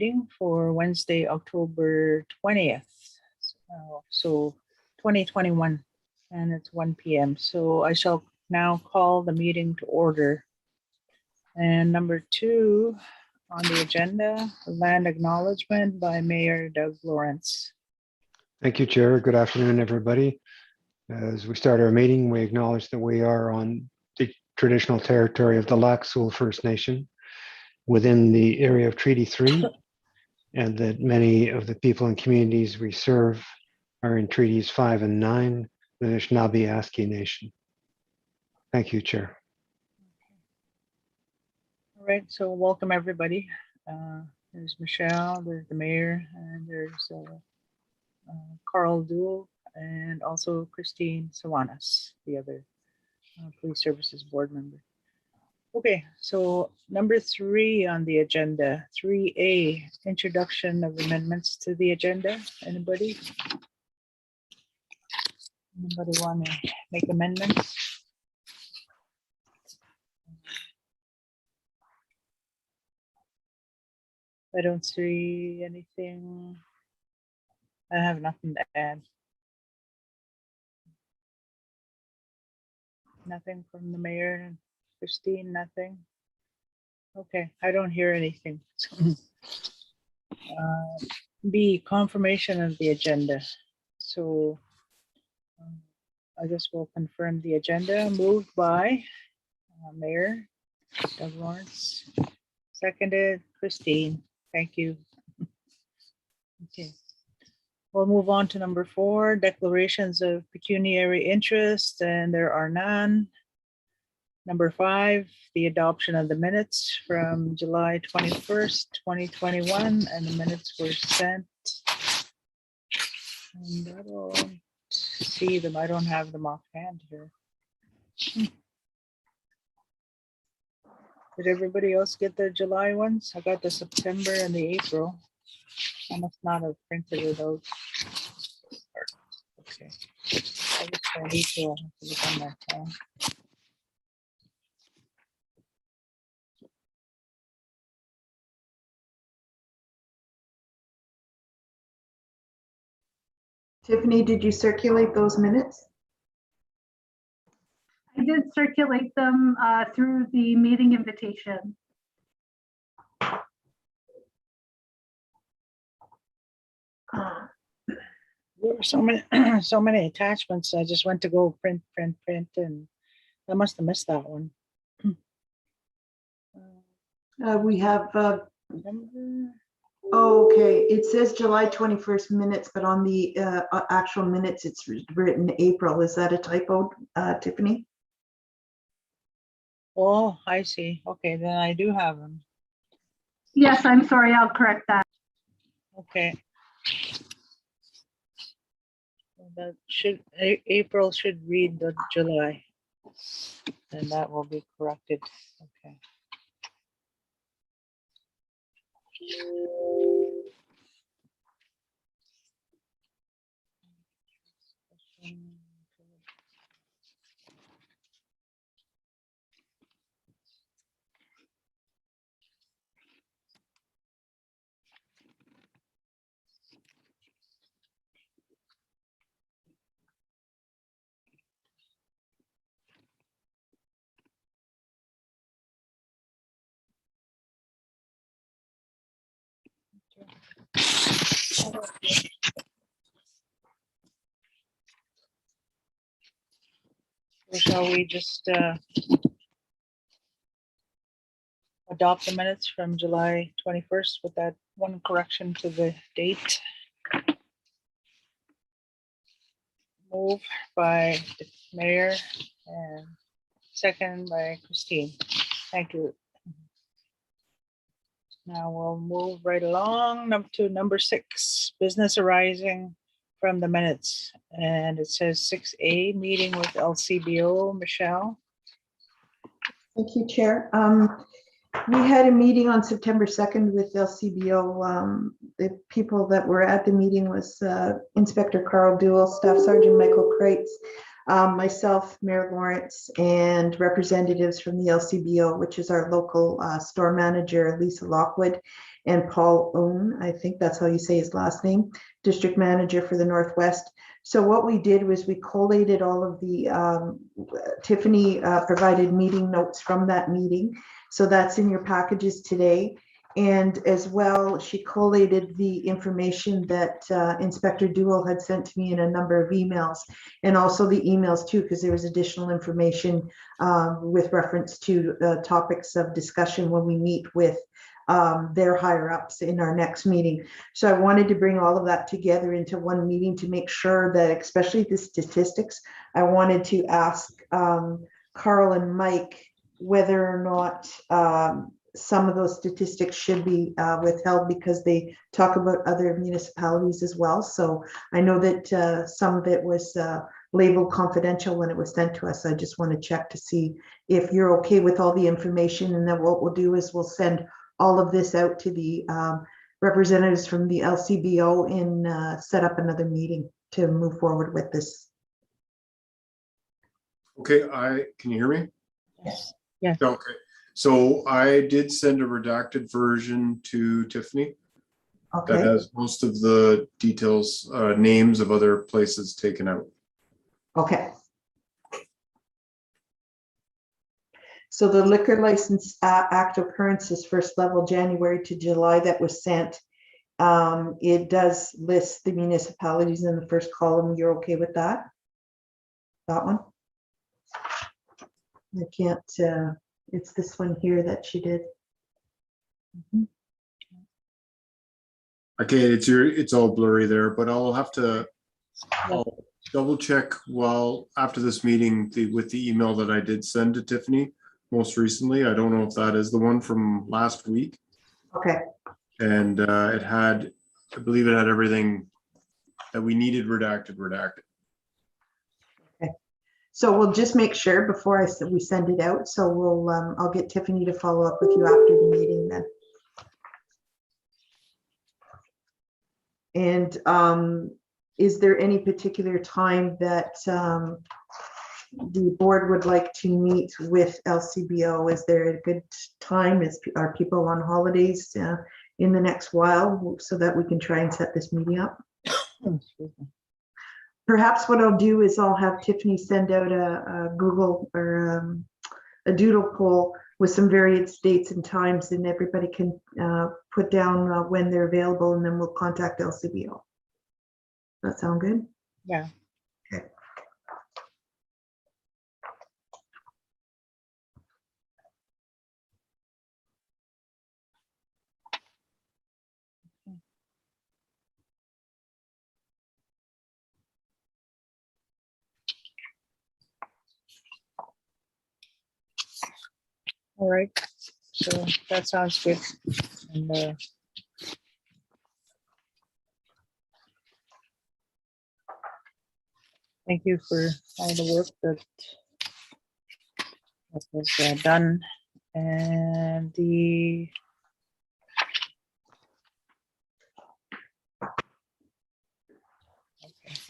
meeting for Wednesday, October 20th. So 2021, and it's 1 p.m. So I shall now call the meeting to order. And number 2 on the agenda, land acknowledgement by Mayor Doug Lawrence. Thank you, Chair. Good afternoon, everybody. As we start our meeting, we acknowledge that we are on the traditional territory of the Lcbo First Nation within the area of Treaty 3, and that many of the people and communities we serve are in Treaties 5 and 9, the Anishinaabe Nation. Thank you, Chair. All right, so welcome everybody. There's Michelle, there's the mayor, and there's Carl Duell, and also Christine Sawanas, the other Police Services Board member. Okay, so number 3 on the agenda, 3A, introduction of amendments to the agenda. Anybody want to make amendments? I don't see anything. I have nothing to add. Nothing from the mayor and Christine, nothing. Okay, I don't hear anything. B, confirmation of the agenda. So I guess we'll confirm the agenda. Moved by Mayor Doug Lawrence. Seconded Christine. Thank you. Okay. We'll move on to number 4, declarations of pecuniary interest, and there are none. Number 5, the adoption of the minutes from July 21st, 2021, and the minutes were sent. And I don't see them. I don't have them offhand here. Did everybody else get the July ones? I got the September and the April. I must not have printed it out. Okay. I guess I need to look on my phone. Tiffany, did you circulate those minutes? I did circulate them through the meeting invitation. There were so many attachments. I just went to go print, and I must have missed that one. We have, Number. oh, okay, it says July 21st minutes, but on the actual minutes, it's written April. Is that a typo, Tiffany? Oh, I see. Okay, then I do have them. Yes, I'm sorry, I'll correct that. Okay. That should, April should read the July, and that will be corrected. Okay. So shall we just adopt the minutes from July 21st with that one correction to the date? Move by the mayor and second by Christine. Thank you. Now we'll move right along to number 6, business arising from the minutes. And it says 6A, meeting with Lcbo. Michelle. Thank you, Chair. We had a meeting on September 2nd with Lcbo. The people that were at the meeting was Inspector Carl Duell, Staff Sergeant Michael Kreitz, myself, Mayor Lawrence, and representatives from the Lcbo, which is our local store manager, Lisa Lockwood, and Paul Owen, I think that's how you say his last name, District Manager for the Northwest. So what we did was we collated all of the, Tiffany provided meeting notes from that meeting. So that's in your packages today. And as well, she collated the information that Inspector Duell had sent to me in a number of emails, and also the emails too, because there was additional information with reference to topics of discussion when we meet with their higher ups in our next meeting. So I wanted to bring all of that together into one meeting to make sure that, especially the statistics, I wanted to ask Carl and Mike whether or not some of those statistics should be withheld, because they talk about other municipalities as well. So I know that some of it was labeled confidential when it was sent to us. I just want to check to see if you're okay with all the information, and then what we'll do is we'll send all of this out to the representatives from the LCBO and set up another meeting to move forward with this. Okay, can you hear me? Yes. Yes. Okay, so I did send a redacted version to Tiffany that Okay, has most of the details, names of other places taken out. okay. So the liquor license act occurrences first level January to July that was sent. It does list the municipalities in the first column. You're okay with that? That one? I can't, it's this one here that she did. Mhm. Okay, it's all blurry there, but I'll have to I'll double check after this meeting with the email that I did send to Tiffany most recently. I don't know if that is the one from last week. Okay, And I believe it had everything that we needed redacted. so we'll just make sure before we send it out. So we'll, I'll get Tiffany to follow up with you after the meeting then. And is there any particular time that the board would like to meet with LCBO? Is there a good time? Are people on holidays in the next while so that we can try and set this meeting up? Oh, excuse me. Perhaps what I'll do is I'll have Tiffany send out a Google or a doodle poll with some various dates and times, and everybody can put down when they're available, and then we'll contact LCBO. That sound good? Yeah. Okay. All right. So that sounds good. And thank you for all the work that was done. And the okay,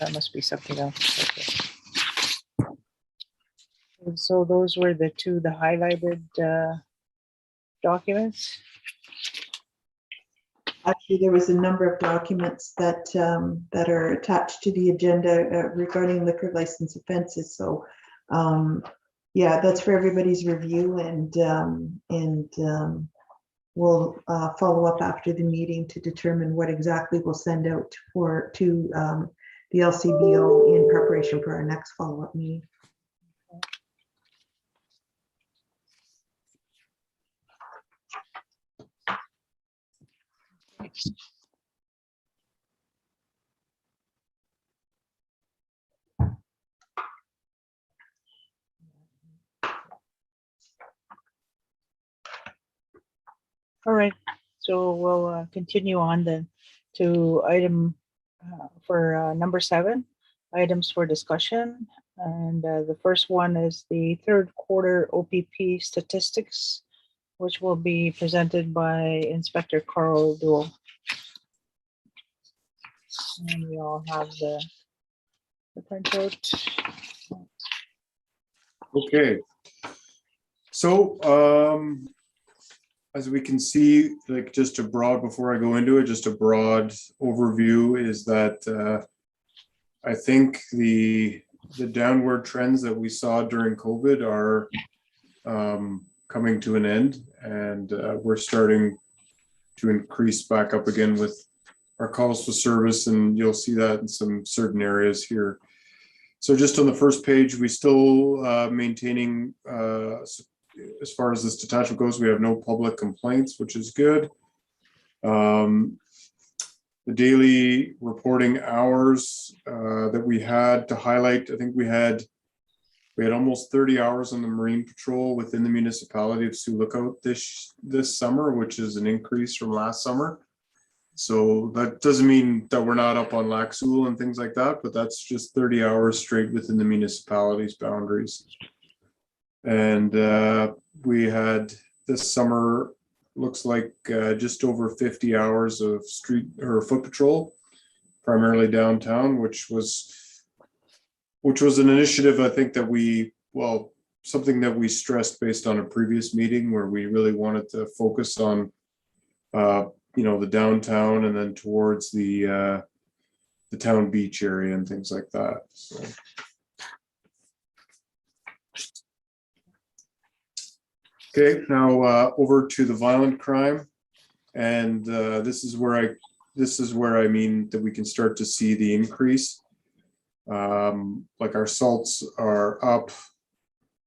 that must be something else. Okay. And so those were the highlighted documents. Actually, there was a number of documents that that are attached to the agenda regarding liquor license offenses. So, yeah, that's for everybody's review, and we'll follow up after the meeting to determine what exactly we'll send out to the LCBO in preparation for our next follow-up meeting. All right, so we'll continue on then to item for number 7, items for discussion. And the first one is the third quarter OPP statistics, which will be presented by Inspector Carl Duell. And we all have the printout. Okay. So as we can see, like just a broad, before I go into it, just a broad overview is that I think the downward trends that we saw during COVID are coming to an end, and we're starting to increase back up again with our calls for service, and you'll see that in some certain areas here. So just on the first page, we still maintaining, as far as this detachment goes, we have no public complaints, which is good. The daily reporting hours that we had to highlight, I think we had almost 30 hours on the Marine Patrol within the municipality of Sioux Lookout this summer, which is an increase from last summer. So that doesn't mean that we're not up on Lac-Sioux and things like that, but that's just 30 hours straight within the municipality's boundaries. And we had this summer, looks like just over 50 hours of street or foot patrol, primarily downtown, which was an initiative, I think, that something that we stressed based on a previous meeting where we really wanted to focus on the downtown and then towards the town beach area and things like that. So. Okay, now over to the violent crime, and this is where I mean that we can start to see the increase. Like our assaults are up,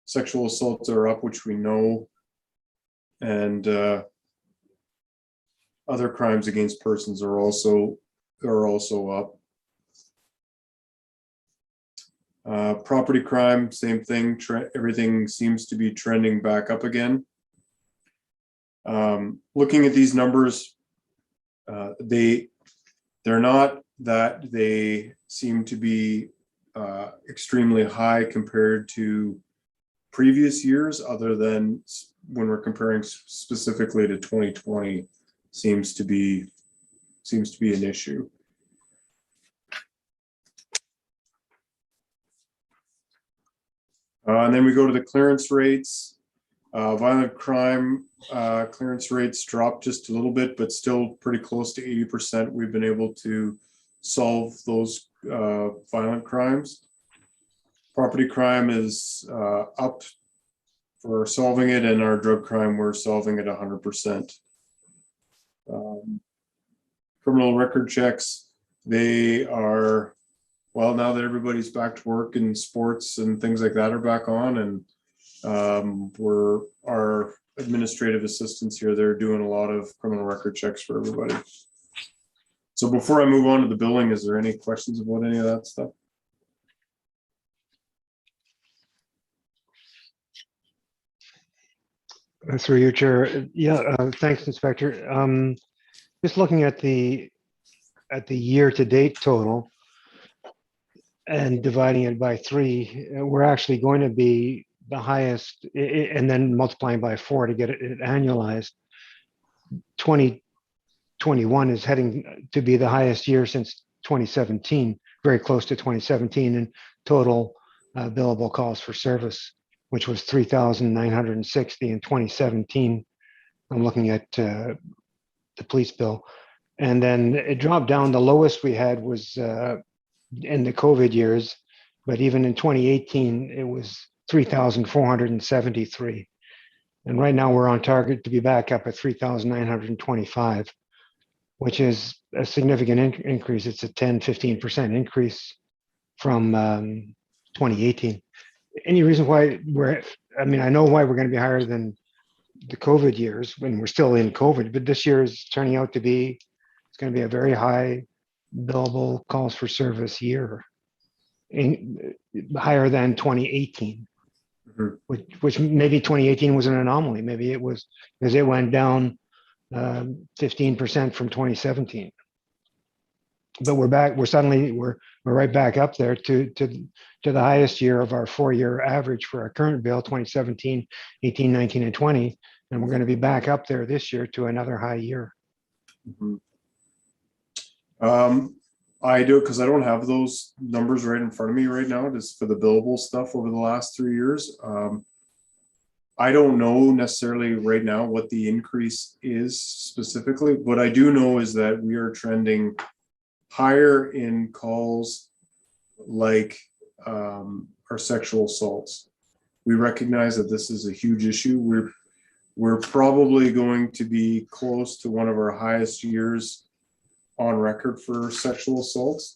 sexual assaults are up, which we know, and other crimes against persons are also up. Property crime, same thing. Everything seems to be trending back up again. Looking at these numbers, they're not that they seem to be extremely high compared to previous years, other than when we're comparing specifically to 2020. Seems to be an issue. And then we go to the clearance rates. Violent crime clearance rates dropped just a little bit, but still pretty close to 80%. We've been able to solve those violent crimes. Property crime is up for solving it, and our drug crime, we're solving it 100%. Criminal record checks, they are, well, now that everybody's back to work and sports and things like that are back on, and our administrative assistants here, they're doing a lot of criminal record checks for everybody. So before I move on to the billing, is there any questions about any of that stuff? Through you, Chair. Yeah, thanks, Inspector. Just looking at the year-to-date total and dividing it by 3, we're actually going to be the highest, and then multiplying by 4 to get it annualized. 2021 is heading to be the highest year since 2017, very close to 2017 in total billable calls for service, which was 3,960 in 2017. I'm looking at the police bill. And then it dropped down. The lowest we had was in the COVID years, but even in 2018, it was 3,473. And right now we're on target to be back up at 3,925, which is a significant increase. It's a 10-15% increase from 2018. Any reason why I know why we're going to be higher than the COVID years when we're still in COVID, but this year is turning out to be, it's going to be a very high billable calls for service year, higher than 2018, which maybe 2018 was an anomaly. Maybe it was because it went down 15% from 2017. But we're back. We're right back up there to the highest year of our 4-year average for our current bill, 2017, 18, 19, and 20. And we're going to be back up there this year to another high year. Mm-hmm. I do, because I don't have those numbers right in front of me right now, just for the billable stuff over the last 3 years. I don't know necessarily right now what the increase is specifically. What I do know is that we are trending higher in calls like our sexual assaults. We recognize that this is a huge issue. We're probably going to be close to one of our highest years on record for sexual assaults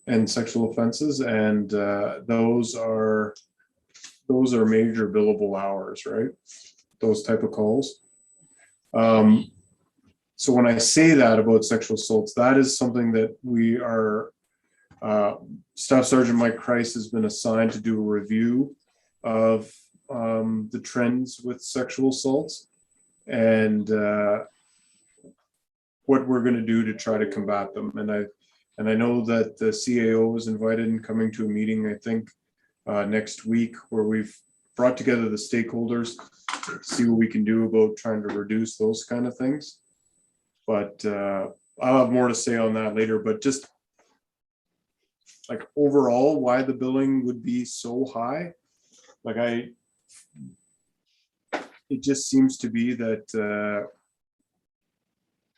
and sexual offenses, and those are major billable hours, right? Those type of calls. So when I say that about sexual assaults, that is something that we are, Staff Sergeant Mike Christ has been assigned to do a review of the trends with sexual assaults and what we're going to do to try to combat them. And I know that the CAO is invited and coming to a meeting, I think, next week, where we've brought together the stakeholders to see what we can do about trying to reduce those kind of things. But I'll have more to say on that later. But just like overall, why the billing would be so high, like it just seems to be that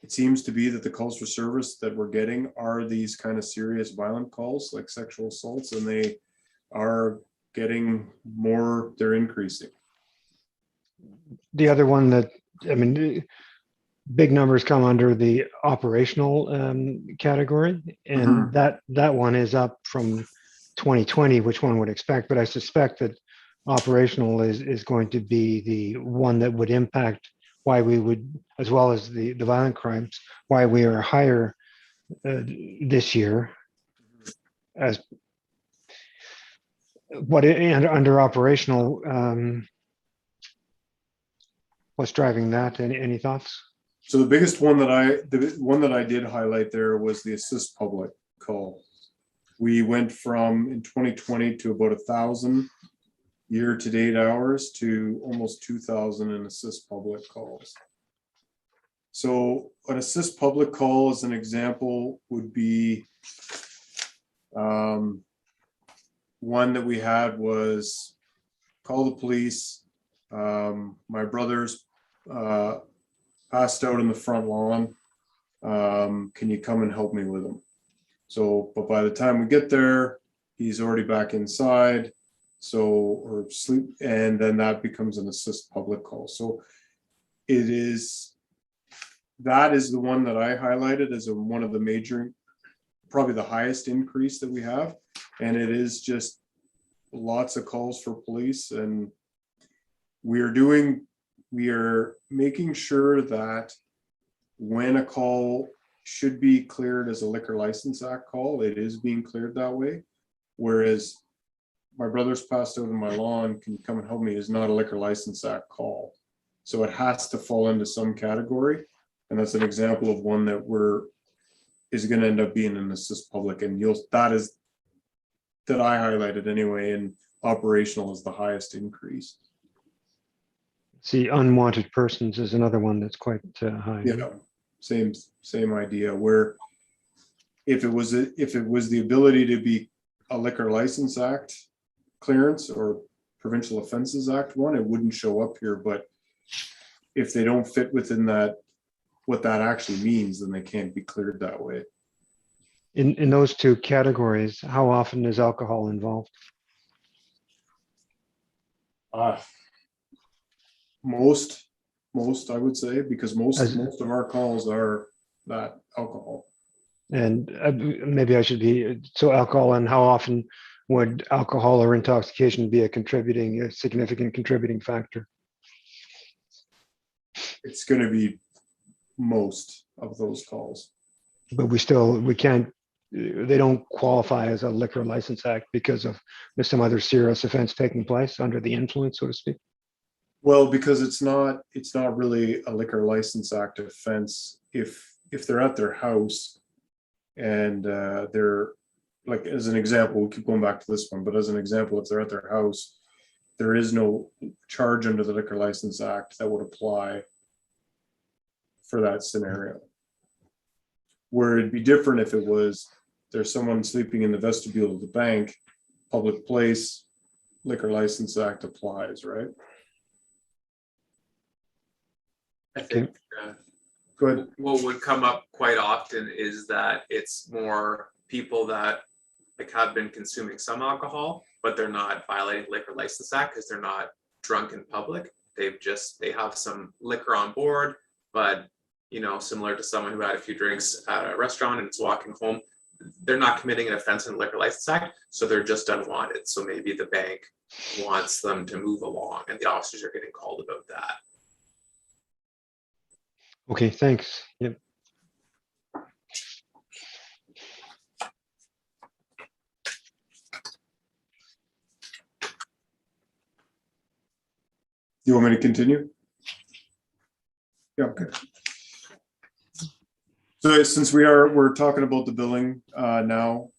the calls for service that we're getting are these kind of serious violent calls like sexual assaults, and they are getting more, they're increasing. The other one that, I mean, big numbers come under the operational category, and that one is up from 2020, which one would expect, but I suspect that operational is going to be the one that would impact why we would, as well as the violent crimes, why we are higher this year. As what under operational, what's driving that? Any thoughts? So the biggest one that I did highlight there was the assist public call. We went from in 2020 to about 1,000 year-to-date hours to almost 2,000 in assist public calls. So an assist public call, as an example, would be one that we had was call the police. My brother's passed out in the front lawn. Can you come and help me with him? So, but by the time we get there, he's already back inside. So, or sleep, and then that becomes an assist public call. So that is the one that I highlighted as one of the major, probably the highest increase that we have. And it is just lots of calls for police, and we are making sure that when a call should be cleared as a Liquor License Act call, it is being cleared that way. Whereas my brother's passed out in my lawn, can you come and help me, is not a Liquor License Act call. So it has to fall into some category. And that's an example of one that is going to end up being an assist public. And that I highlighted anyway, and operational is the highest increase. See, Unwanted Persons is another one that's quite high. Yeah, same idea, where if it was the ability to be a Liquor License Act clearance or Provincial Offences Act one, it wouldn't show up here. But if they don't fit within that, what that actually means, then they can't be cleared that way. In those two categories, how often is alcohol involved? Most I would say, because most of our calls are that alcohol. And maybe I should be, so alcohol, and how often would alcohol or intoxication be a significant contributing factor? It's going to be most of those calls. But they don't qualify as a Liquor License Act because of there's some other serious offense taking place under the influence, so to speak. Well, because it's not really a Liquor License Act offense if they're at their house and they're, like, as an example, we'll keep going back to this one, but as an example, if they're at their house, there is no charge under the Liquor License Act that would apply for that scenario. Where it'd be different if it was there's someone sleeping in the vestibule of the bank, public place, Liquor License Act applies, right? I think Good. what would come up quite often is that it's more people that like have been consuming some alcohol, but they're not violating Liquor License Act because they're not drunk in public. They have some liquor on board, but similar to someone who had a few drinks at a restaurant and is walking home, they're not committing an offense in the Liquor License Act, so they're just unwanted. So maybe the bank wants them to move along, and the officers are getting called about that. Okay, thanks. Yep. You want me to continue? Yeah, okay. So since we're talking about the billing now,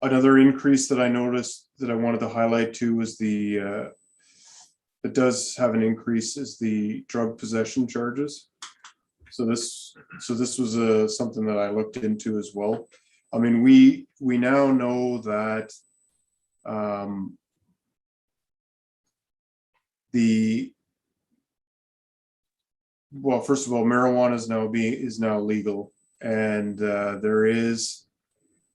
another increase that I noticed that I wanted to highlight too is it does have an increase is the drug possession charges. So this was something that I looked into as well. I mean, we now know that well, first of all, marijuana is now legal, and there is,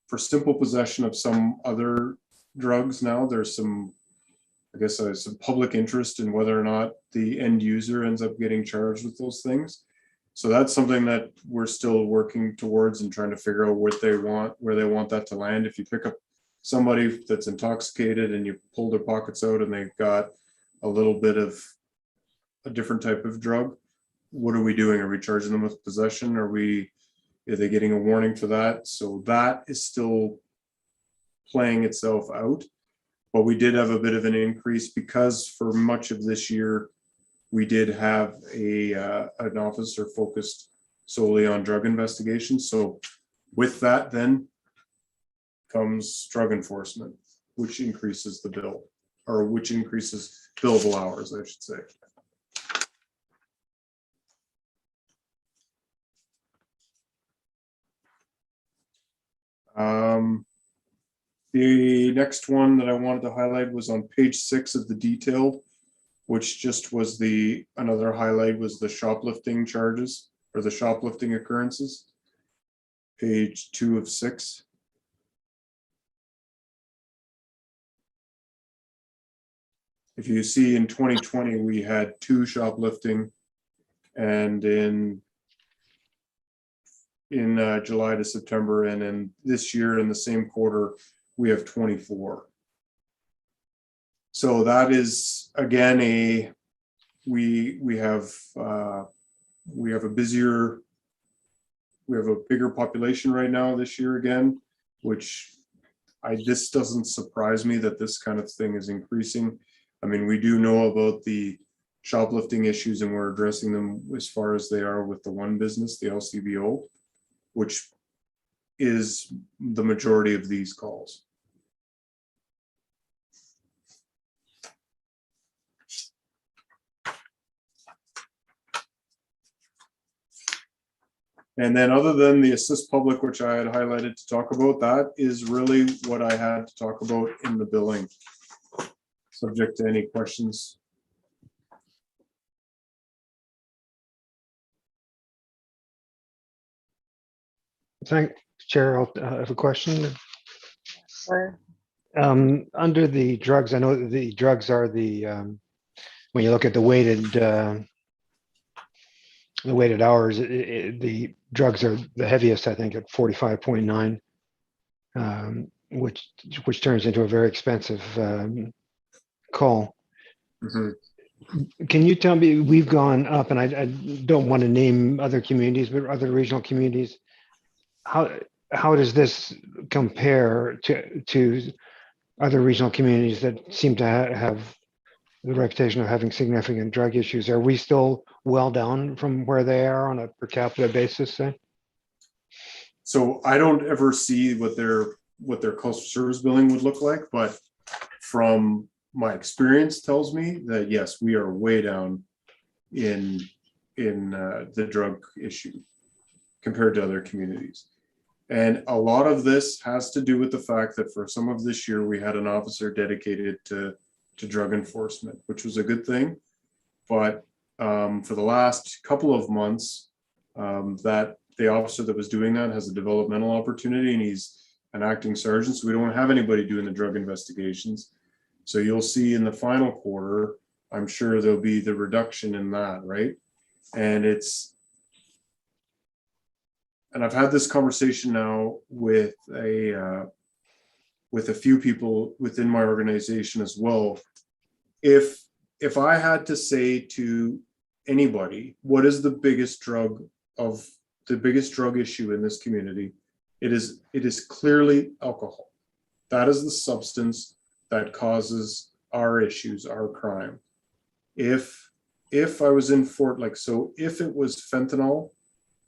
for simple possession of some other drugs now, there's some, I guess, some public interest in whether or not the end user ends up getting charged with those things. So that's something that we're still working towards and trying to figure out where they want that to land. If you pick up somebody that's intoxicated and you pull their pockets out and they've got a little bit of a different type of drug, what are we doing? Are we charging them with possession? Are they getting a warning for that? So that is still playing itself out. But we did have a bit of an increase because for much of this year, we did have an officer focused solely on drug investigations. So with that then comes drug enforcement, which increases the bill, or which increases billable hours, I should say. The next one that I wanted to highlight was on page 6 of the detailed, which just was another highlight was the shoplifting charges or the shoplifting occurrences. Page 2 of 6. If you see in 2020, we had 2 shoplifting, and in July to September, and in this year in the same quarter, we have 24. So that is again we have a bigger population right now this year again, which this doesn't surprise me that this kind of thing is increasing. I mean, we do know about the shoplifting issues and we're addressing them as far as they are with the one business, the Lcbo, which is the majority of these calls. And then other than the assist public, which I had highlighted to talk about, that is really what I had to talk about in the billing. Subject to any questions. Thanks, Chair. I have a question. Sure. Under the drugs, I know that the drugs are when you look at the weighted hours, the drugs are the heaviest, I think, at 45.9, which turns into a very expensive call. Mm-hmm. Can you tell me, we've gone up, and I don't want to name other communities, but other regional communities. How does this compare to other regional communities that seem to have the reputation of having significant drug issues? Are we still well down from where they are on a per capita basis, say? So I don't ever see what their cost of service billing would look like, but from my experience tells me that yes, we are way down in the drug issue compared to other communities. And a lot of this has to do with the fact that for some of this year, we had an officer dedicated to drug enforcement, which was a good thing. But for the last couple of months, that the officer that was doing that has a developmental opportunity, and he's an acting sergeant, so we don't have anybody doing the drug investigations. So you'll see in the final quarter, I'm sure there'll be the reduction in that, right? And I've had this conversation now with a few people within my organization as well. If I had to say to anybody, what is the biggest drug issue in this community? It is clearly alcohol. That is the substance that causes our issues, our crime. If I was in if it was fentanyl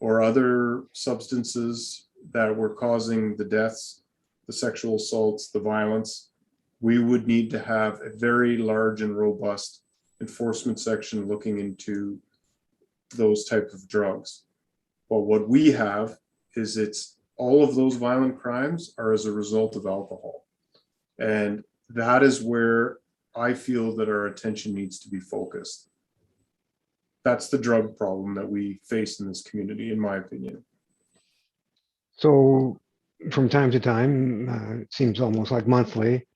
or other substances that were causing the deaths, the sexual assaults, the violence, we would need to have a very large and robust enforcement section looking into those type of drugs. But what we have is all of those violent crimes are as a result of alcohol. And that is where I feel that our attention needs to be focused. That's the drug problem that we face in this community, in my opinion. So from time to time, it seems almost like monthly,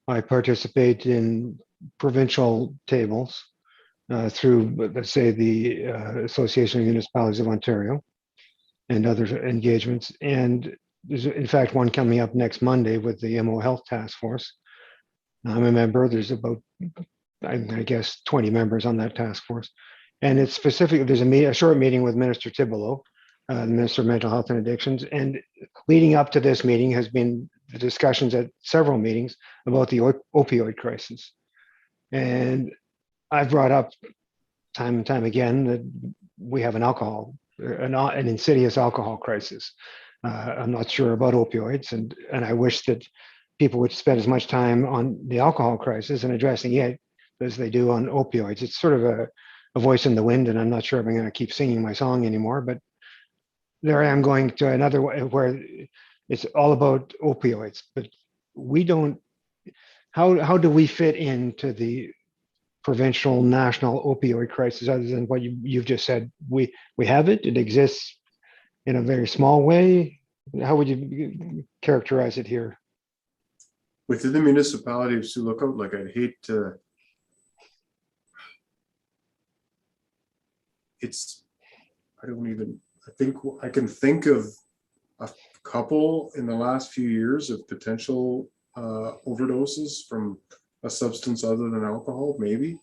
I participate in provincial tables through, let's say, the Association of Municipalities of Ontario and other engagements. And there's, in fact, one coming up next Monday with the MO Health Task Force. I'm a member. There's about, I guess, 20 members on that task force. And it's specific, there's a short meeting with Minister Thibodeau, the Minister of Mental Health and Addictions. And leading up to this meeting has been the discussions at several meetings about the opioid crisis. And I've brought up time and time again that we have an insidious alcohol crisis. I'm not sure about opioids, and I wish that people would spend as much time on the alcohol crisis and addressing it as they do on opioids. It's sort of a voice in the wind, and I'm not sure if I'm going to keep singing my song anymore, but there I am going to another way where it's all about opioids, but we don't, how do we fit into the provincial, national opioid crisis other than what you've just said? We have it exists in a very small way. How would you characterize it here? Within the municipality of Sioux, I'd hate to, I can think of a couple in the last few years of potential overdoses from a substance other than alcohol, maybe.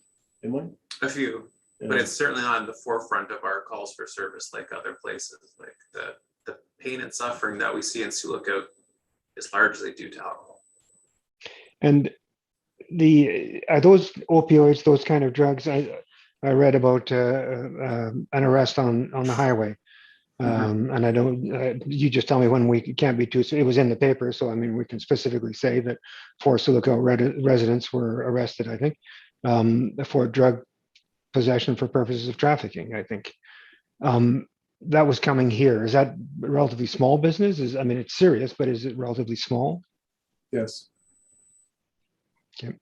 A few, Yeah. but it's certainly not in the forefront of our calls for service like other places. Like the pain and suffering that we see in Sioux Lookout is largely due to alcohol. And are those opioids, those kind of drugs? I read about an arrest on the highway. And I don't, you just tell me when we can't be too, it was in the paper. So, I mean, we can specifically say that 4 Sioux Lookout residents were arrested, I think, for drug possession for purposes of trafficking, I think. That was coming here. Is that relatively small business? I mean, it's serious, but is it relatively small? Yes. Okay.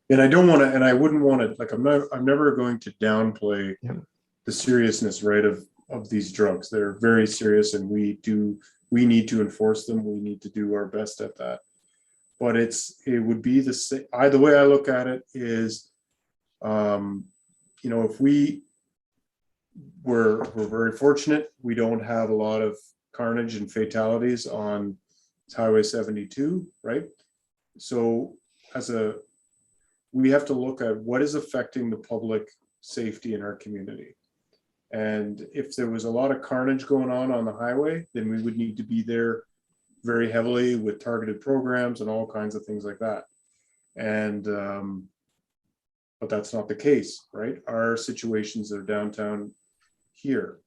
And I don't want to, and I wouldn't want to, I'm never going to downplay the seriousness, right, of these drugs. They're very serious, and we need to enforce them. We need to do our best at that. But it would be the same. The way I look at it is, if we're very fortunate, we don't have a lot of carnage and fatalities on Highway 72, right? So we have to look at what is affecting the public safety in our community. And if there was a lot of carnage going on the highway, then we would need to be there very heavily with targeted programs and all kinds of things like that. And but that's not the case, right? Our situations are downtown here.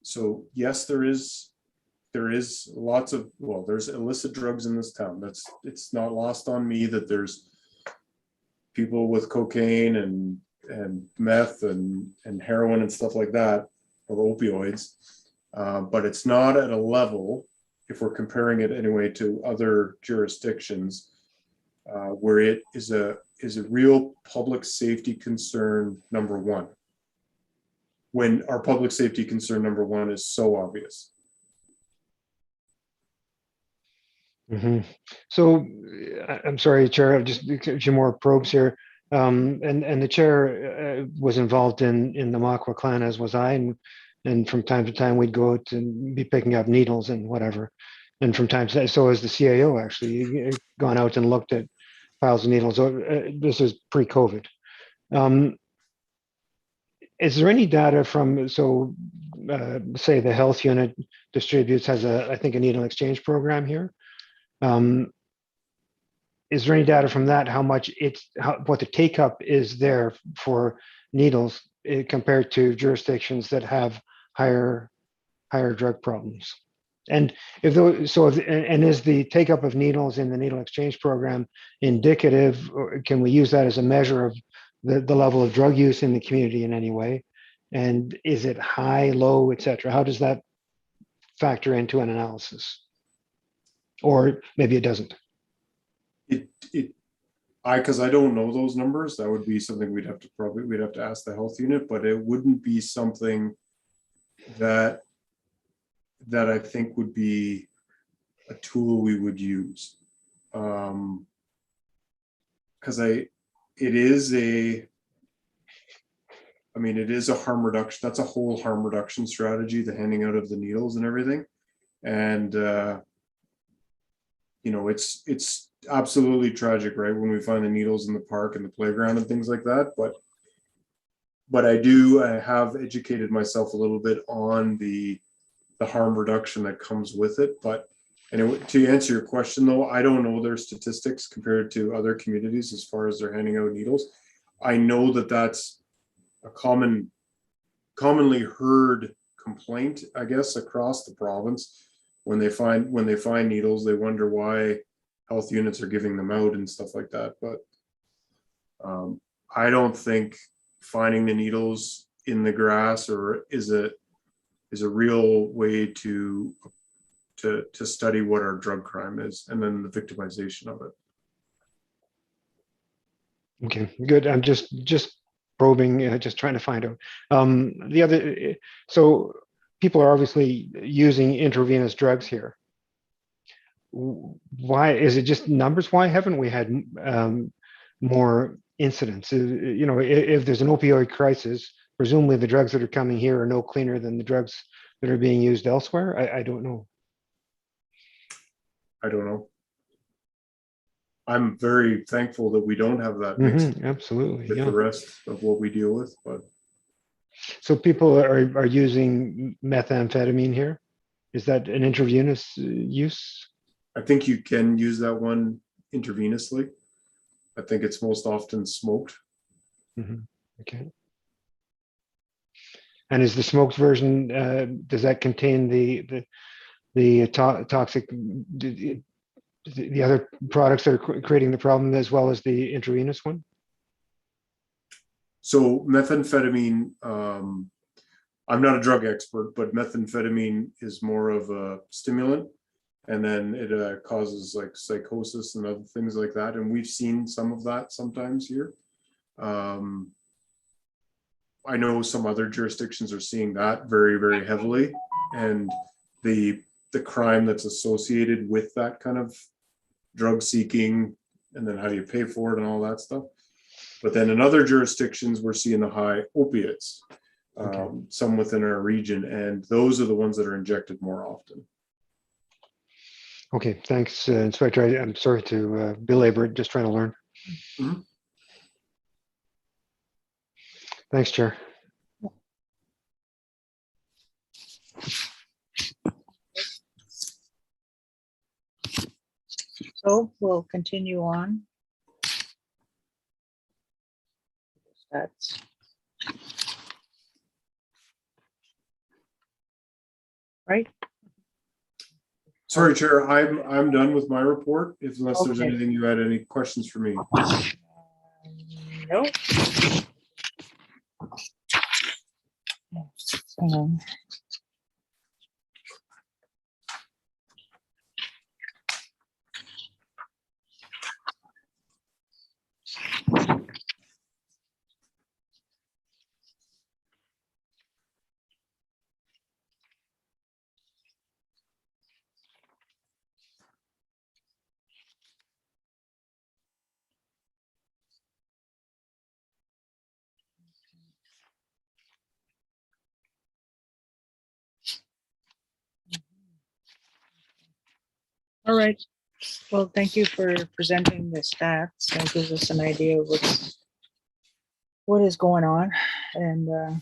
So yes, there is lots of, there's illicit drugs in this town. It's not lost on me that there's people with cocaine and meth and heroin and stuff like that, or opioids, but it's not at a level, if we're comparing it anyway to other jurisdictions, where it is a real public safety concern, number one. when our public safety concern number one is so obvious. So I'm sorry, Chair, I've just a few more probes here. And the chair was involved in the Makwa clan, as was I, and from time to time we'd go out and be picking up needles and whatever. And from time to time, so as the CAO actually gone out and looked at piles of needles. This is pre-COVID. Is there any data from, say the health unit distributes, has I think a needle exchange program here. Is there any data from that, how much what the take up is there for needles compared to jurisdictions that have higher drug problems? And is the take up of needles in the needle exchange program indicative, or can we use that as a measure of the level of drug use in the community in any way? And is it high, low, et cetera? How does that factor into an analysis? Or maybe it doesn't. Because I don't know those numbers, that would be something we'd have to ask the health unit, but it wouldn't be something that I think would be a tool we would use. Because it is a harm reduction. That's a whole harm reduction strategy, the handing out of the needles and everything. And it's absolutely tragic, right, when we find the needles in the park and the playground and things like that. But I have educated myself a little bit on the harm reduction that comes with it. But anyway, to answer your question though, I don't know their statistics compared to other communities as far as they're handing out needles. I know that that's a commonly heard complaint, I guess, across the province. When they find needles, they wonder why health units are giving them out and stuff like that. But I don't think finding the needles in the grass is a real way to study what our drug crime is, and then the victimization of it. Okay, good. I'm just probing, just trying to find out. So people are obviously using intravenous drugs here. Why is it just numbers? Why haven't we had more incidents? If there's an opioid crisis, presumably the drugs that are coming here are no cleaner than the drugs that are being used elsewhere. I don't know. I don't know. I'm very thankful that we don't have that mix absolutely with the rest of what we deal with. But so people are using methamphetamine here. Is that an intravenous use? I think you can use that one intravenously. I think it's most often smoked. Okay. And is the smoked version, does that contain the toxic, the other products that are creating the problem as well as the intravenous one? So methamphetamine, I'm not a drug expert, but methamphetamine is more of a stimulant, and then it causes like psychosis and other things like that. And we've seen some of that sometimes here. I know some other jurisdictions are seeing that very, very heavily, and the crime that's associated with that kind of drug seeking, and then how do you pay for it and all that stuff. But then in other jurisdictions, we're seeing the high opiates, some within our region, and those are the ones that are injected more often. Okay, thanks, Inspector. I'm sorry to belabor it, just trying to learn. Thanks, Chair. So we'll continue on. That's right. Sorry, Chair, I'm done with my report, unless there's Okay. anything you had any questions for me. No. All right. Well, thank you for presenting the stats. That gives us an idea of what is going on. And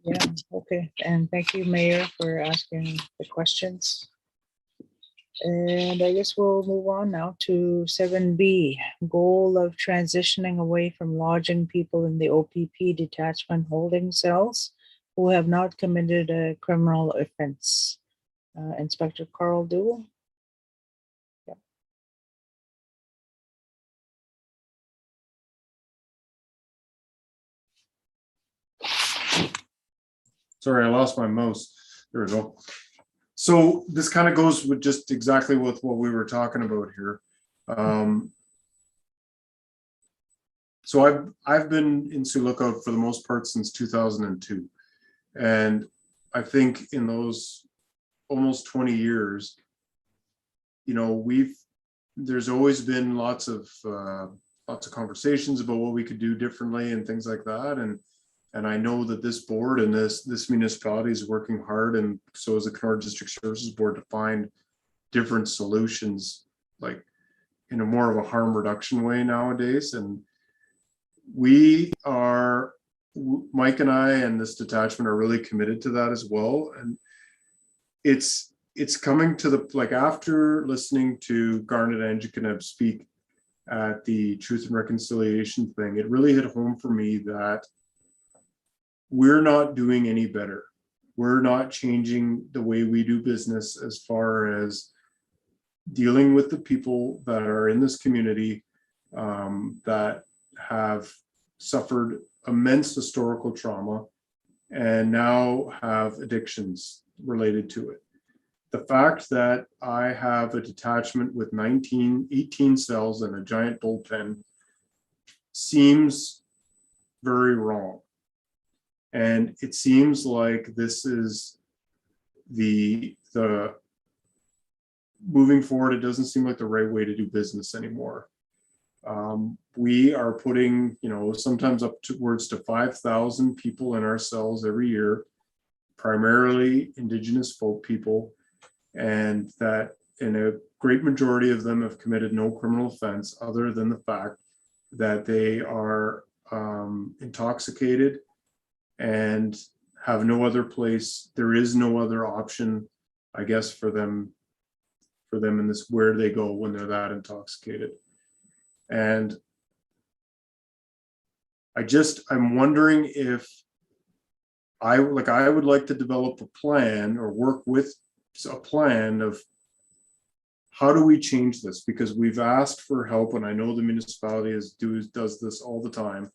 yeah, okay. And thank you, Mayor, for asking the questions. And I guess we'll move on now to 7B, goal of transitioning away from lodging people in the OPP detachment holding cells who have not committed a criminal offense. Inspector Carl Dewell. Sorry, I lost my mouse. There we go. So this kind of goes with just exactly with what we were talking about here. So I've been in Sioux Lookout for the most part since 2002. And I think in those almost 20 years, you know, there's always been lots of conversations about what we could do differently and things like that. And I know that this board and this municipality is working hard, and so is the Kenora District Services Board, to find different solutions, like in a more of a harm reduction way nowadays. And Mike and I and this detachment are really committed to that as well. And it's coming to like after listening to Garnet Anjikaneb speak at the Truth and Reconciliation thing, it really hit home for me that we're not doing any better. We're not changing the way we do business as far as dealing with the people that are in this community that have suffered immense historical trauma and now have addictions related to it. The fact that I have a detachment with 18 cells and a giant bullpen seems very wrong. And it seems like this is the moving forward, it doesn't seem like the right way to do business anymore. We are putting, you know, sometimes up towards to 5,000 people in our cells every year, primarily Indigenous folk people, and that in a great majority of them have committed no criminal offense other than the fact that they are intoxicated and have no other place. There is no other option, I guess, for them in this, where they go when they're that intoxicated. And I'm wondering if I would like to develop a plan or work with a plan of how do we change this, because we've asked for help, and I know the municipality does this all the time.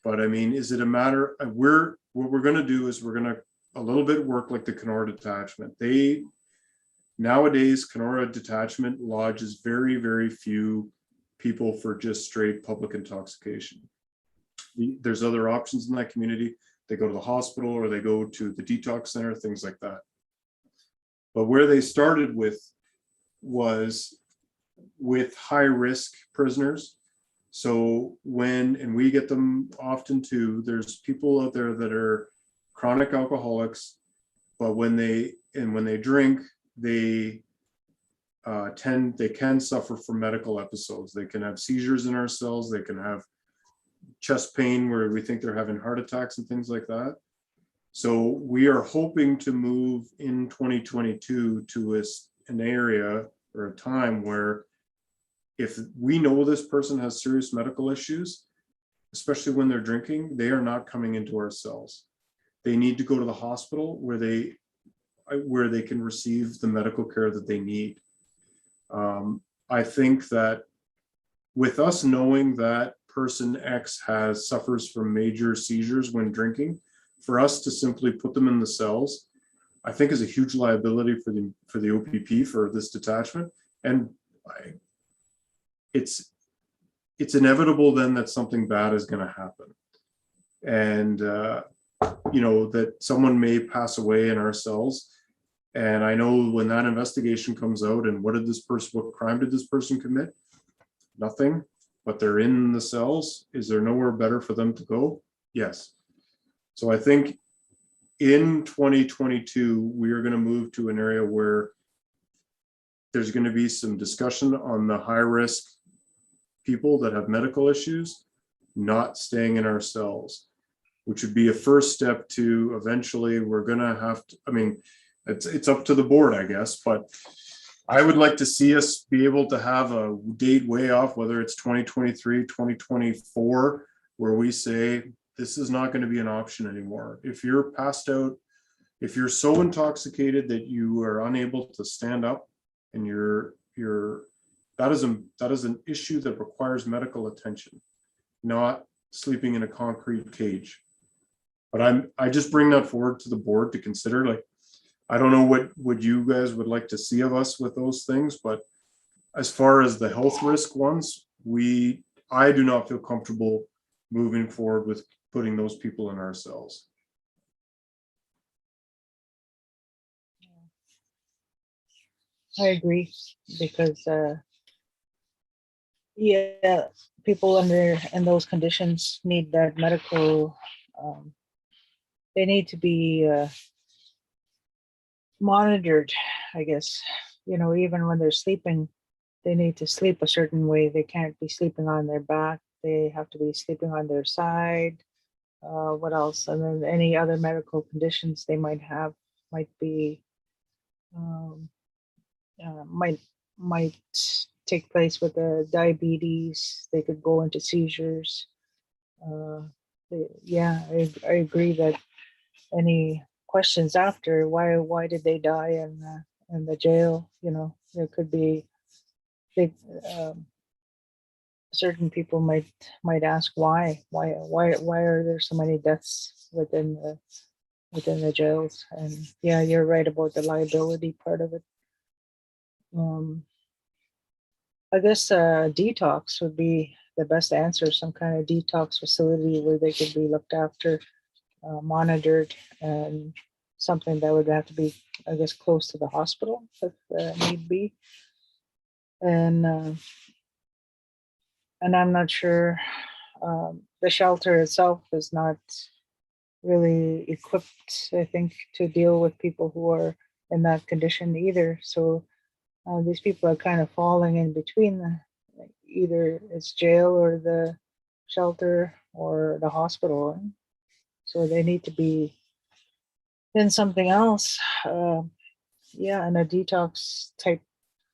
But I mean, is it a matter of what we're going to do is we're going to a little bit work like the Kenora detachment. Nowadays, Kenora detachment lodges very, very few people for just straight public intoxication. There's other options in that community. They go to the hospital or they go to the detox center, things like that. But where they started with was with high risk prisoners. So and we get them often too, there's people out there that are chronic alcoholics, but when they drink, they can suffer from medical episodes. They can have seizures in our cells. They can have chest pain where we think they're having heart attacks and things like that. So we are hoping to move in 2022 to an area or a time where if we know this person has serious medical issues, especially when they're drinking, they are not coming into our cells. They need to go to the hospital where they can receive the medical care that they need. I think that with us knowing that person X suffers from major seizures when drinking, for us to simply put them in the cells, I think is a huge liability for the OPP, for this detachment. And it's inevitable then that something bad is going to happen. And, you know, that someone may pass away in our cells. And I know when that investigation comes out and what crime did this person commit? Nothing, but they're in the cells. Is there nowhere better for them to go? Yes. So I think in 2022, we are going to move to an area where there's going to be some discussion on the high risk people that have medical issues not staying in our cells, which would be a first step to eventually we're going to have to, I mean, it's up to the board, I guess, but I would like to see us be able to have a date way off, whether it's 2023, 2024, where we say this is not going to be an option anymore. If you're passed out, if you're so intoxicated that you are unable to stand up and that is an issue that requires medical attention, not sleeping in a concrete cage. But I just bring that forward to the board to consider. Like, I don't know what you guys would like to see of us with those things, but as far as the health risk ones, I do not feel comfortable moving forward with putting those people in our cells. I agree, because yeah, people in those conditions need that medical, they need to be monitored, I guess. You know, even when they're sleeping, they need to sleep a certain way. They can't be sleeping on their back. They have to be sleeping on their side. What else? And then any other medical conditions they might have might be might take place with the diabetes. They could go into seizures. Yeah, I agree that any questions after why did they die in the jail? You know, there could be big. Certain people might ask why are there so many deaths within the jails? And yeah, you're right about the liability part of it. I guess detox would be the best answer. Some kind of detox facility where they could be looked after, monitored, and something that would have to be, I guess, close to the hospital if need be. And I'm not sure, the shelter itself is not really equipped, I think, to deal with people who are in that condition either. So these people are kind of falling in between either it's jail or the shelter or the hospital. So they need to be in something else. Yeah, in a detox type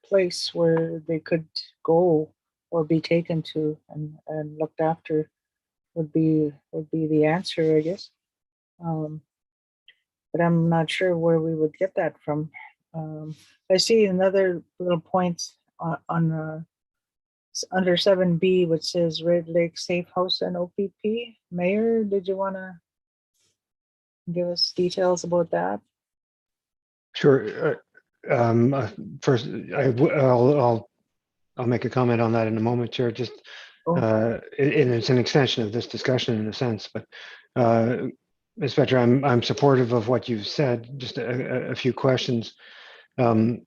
place where they could go or be taken to and looked after would be the answer, I guess. But I'm not sure where we would get that from. I see another little point on under 7B, which says Red Lake Safe House and OPP. Mayor, did you want to give us details about that? Sure. First, I'll make a comment on that in a moment, Chair. Just and it's an extension of this discussion in a sense, but Ms. Fetcher, I'm supportive of what you've said. Just a few questions. When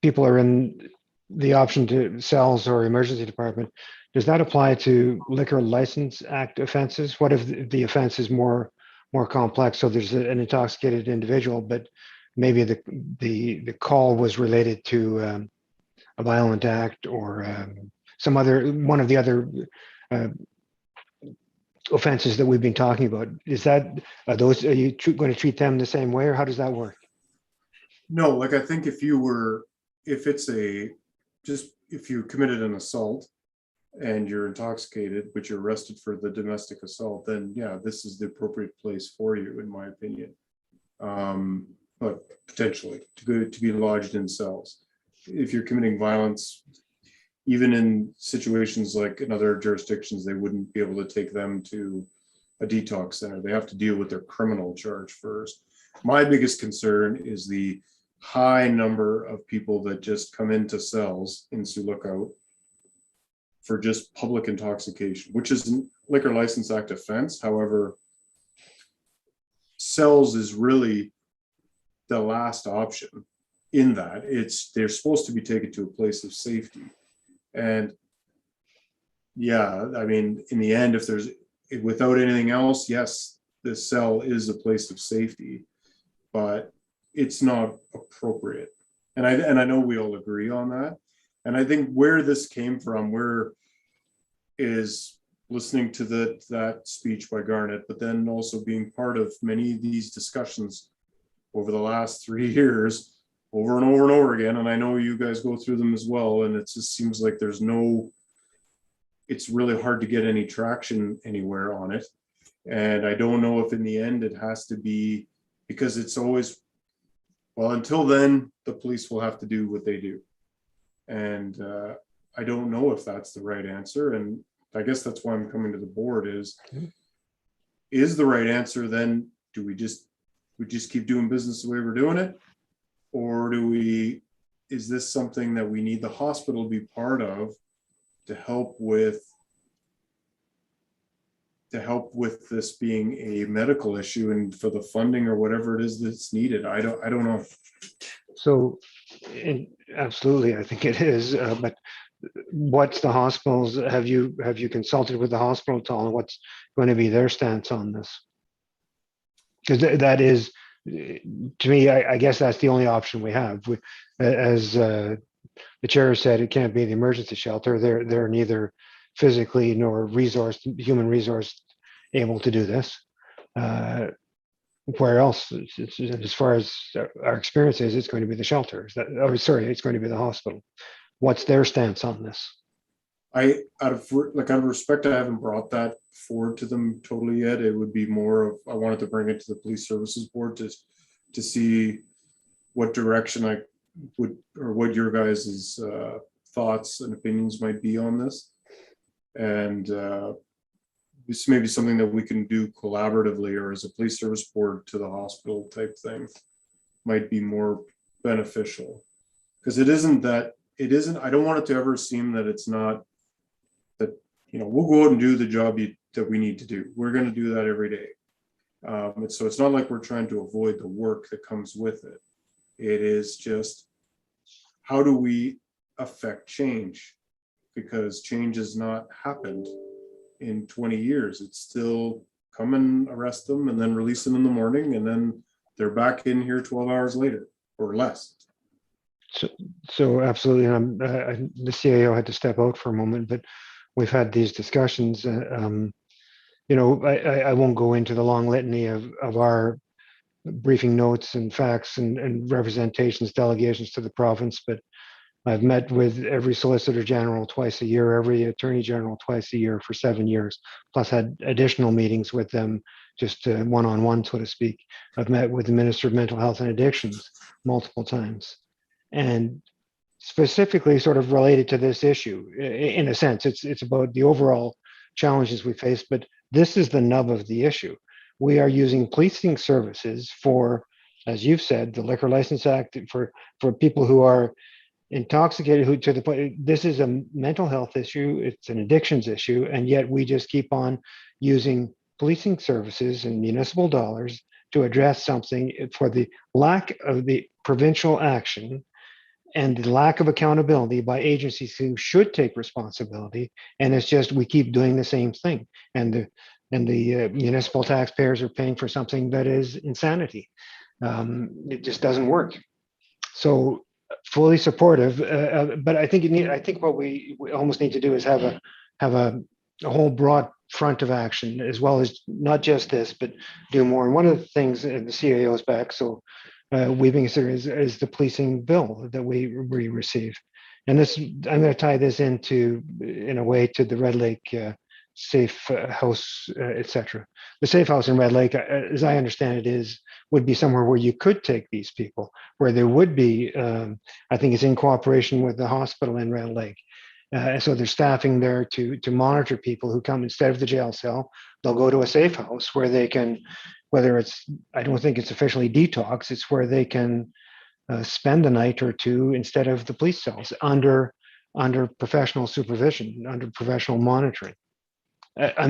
people are in the option to cells or emergency department, does that apply to Liquor License Act offenses? What if the offense is more complex? So there's an intoxicated individual, but maybe the call was related to a violent act or one of the other offenses that we've been talking about. Are you going to treat them the same way, or how does that work? No, like I think if you committed an assault and you're intoxicated, but you're arrested for the domestic assault, then yeah, this is the appropriate place for you, in my opinion. But potentially to be lodged in cells. If you're committing violence, even in situations like in other jurisdictions, they wouldn't be able to take them to a detox center. They have to deal with their criminal charge first. My biggest concern is the high number of people that just come into cells in Sioux Lookout for just public intoxication, which is a Liquor License Act offense. However, cells is really the last option in that they're supposed to be taken to a place of safety. And yeah, I mean, in the end, without anything else, yes, the cell is a place of safety, but it's not appropriate. And I know we all agree on that. And I think where this came from, where is listening to that speech by Garnet, but then also being part of many of these discussions over the last 3 years, over and over and over again. And I know you guys go through them as well. And it just seems like it's really hard to get any traction anywhere on it. And I don't know if in the end it has to be, because it's always, well, until then, the police will have to do what they do. And I don't know if that's the right answer. And I guess that's why I'm coming to the board is the right answer then, do we just keep doing business the way we're doing it? Or is this something that we need the hospital to be part of to help with this being a medical issue and for the funding or whatever it is that's needed? I don't know. So, absolutely, I think it is. But what's the hospitals? Have you consulted with the hospital at all, and what's going to be their stance on this? Because that is, to me, I guess that's the only option we have. As the chair said, it can't be the emergency shelter. They're neither physically nor human resource able to do this. Where else, as far as our experience is, it's going to be the shelter. It's going to be the hospital. What's their stance on this? Out of respect, I haven't brought that forward to them totally yet. It would be more of, I wanted to bring it to the police services board to see what direction I would, or what your guys' thoughts and opinions might be on this. And this may be something that we can do collaboratively, or as a police service board to the hospital type thing might be more beneficial. Because it isn't, I don't want it to ever seem that it's not, that, we'll go out and do the job that we need to do. We're going to do that every day. And so it's not like we're trying to avoid the work that comes with it. It is just, how do we affect change? Because change has not happened in 20 years. It's still come and arrest them and then release them in the morning, and then they're back in here 12 hours later or less. So absolutely, and the CAO had to step out for a moment, but we've had these discussions. I won't go into the long litany of our briefing notes and facts and representations, delegations to the province, but I've met with every Solicitor General twice a year, every Attorney General twice a year for 7 years, plus had additional meetings with them, just one-on-one, so to speak. I've met with the Minister of Mental Health and Addictions multiple times. And specifically sort of related to this issue, in a sense, it's about the overall challenges we face, but this is the nub of the issue. We are using policing services for, as you've said, the Liquor License Act, for people who are intoxicated, who to the point, this is a mental health issue, it's an addictions issue, and yet we just keep on using policing services and municipal dollars to address something for the lack of the provincial action and the lack of accountability by agencies who should take responsibility. And it's just, we keep doing the same thing. And the municipal taxpayers are paying for something that is insanity. It just doesn't work. So fully supportive, but I think what we almost need to do is have a whole broad front of action, as well as not just this, but do more. And one of the things, and the CAO is back, so we've been considering is the policing bill that we receive. And this, I'm going to tie this in a way to the Red Lake safe house, etc. The safe house in Red Lake, as I understand it, would be somewhere where you could take these people, where there would be, I think it's in cooperation with the hospital in Red Lake. So there's staffing there to monitor people who come instead of the jail cell. They'll go to a safe house where they can, whether it's, I don't think it's officially detox, it's where they can spend a night or two instead of the police cells under professional supervision, under professional monitoring. I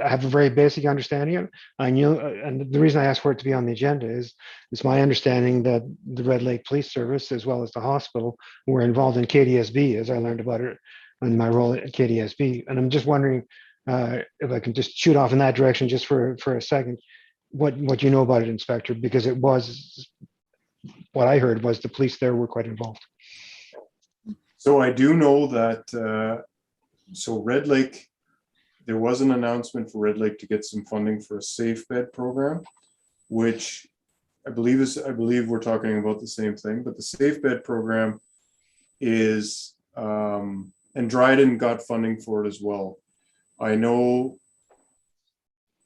have a very basic understanding of it. I knew, and the reason I asked for it to be on the agenda is it's my understanding that the Red Lake Police Service, as well as the hospital, were involved in KDSB, as I learned about it in my role at KDSB. And I'm just wondering if I can just shoot off in that direction just for a second, what you know about it, Inspector, because it was what I heard was the police there were quite involved. So I do know that, so Red Lake, there was an announcement for Red Lake to get some funding for a safe bed program, which I believe we're talking about the same thing, but the safe bed program is, and Dryden got funding for it as well. I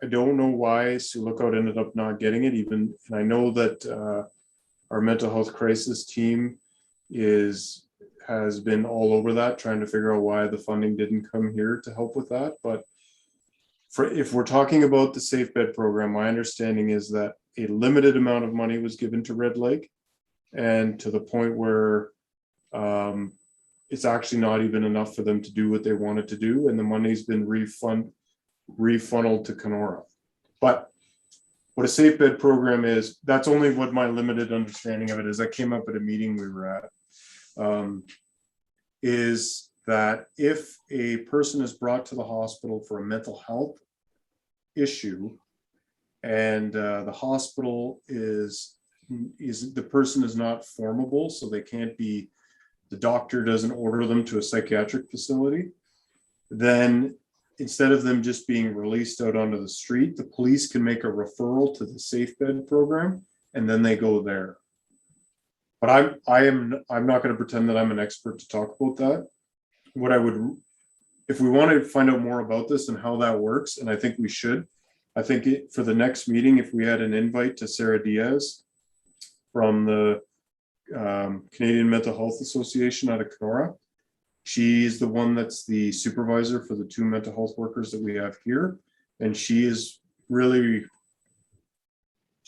don't know why Sioux Lookout ended up not getting it even, and I know that our mental health crisis team has been all over that, trying to figure out why the funding didn't come here to help with that. But if we're talking about the safe bed program, my understanding is that a limited amount of money was given to Red Lake, and to the point where it's actually not even enough for them to do what they wanted to do, and the money's been refunneled to Kenora. But what a safe bed program is, that's only what my limited understanding of it is. I came up at a meeting we were at, is that if a person is brought to the hospital for a mental health issue, and the hospital is the person is not formable, so they can't be, the doctor doesn't order them to a psychiatric facility, then instead of them just being released out onto the street, the police can make a referral to the safe bed program, and then they go there. But I'm not going to pretend that I'm an expert to talk about that. What I would, if we want to find out more about this and how that works, and I think we should, I think for the next meeting, if we had an invite to Sarah Diaz from the Canadian Mental Health Association out of Kenora. She's the one that's the supervisor for the 2 mental health workers that we have here. And she's really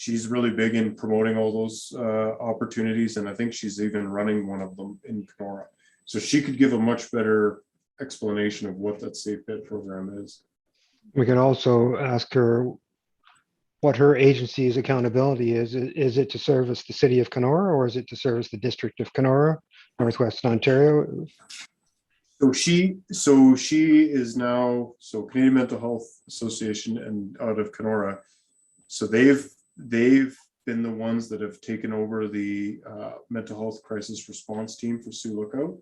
big in promoting all those opportunities. And I think she's even running one of them in Kenora. So she could give a much better explanation of what that safe bed program is. We can also ask her what her agency's accountability is. Is it to service the city of Kenora, or is it to service the district of Kenora, Northwestern Ontario? So she is now, Canadian Mental Health Association and out of Kenora. So they've been the ones that have taken over the mental health crisis response team for Sioux Lookout.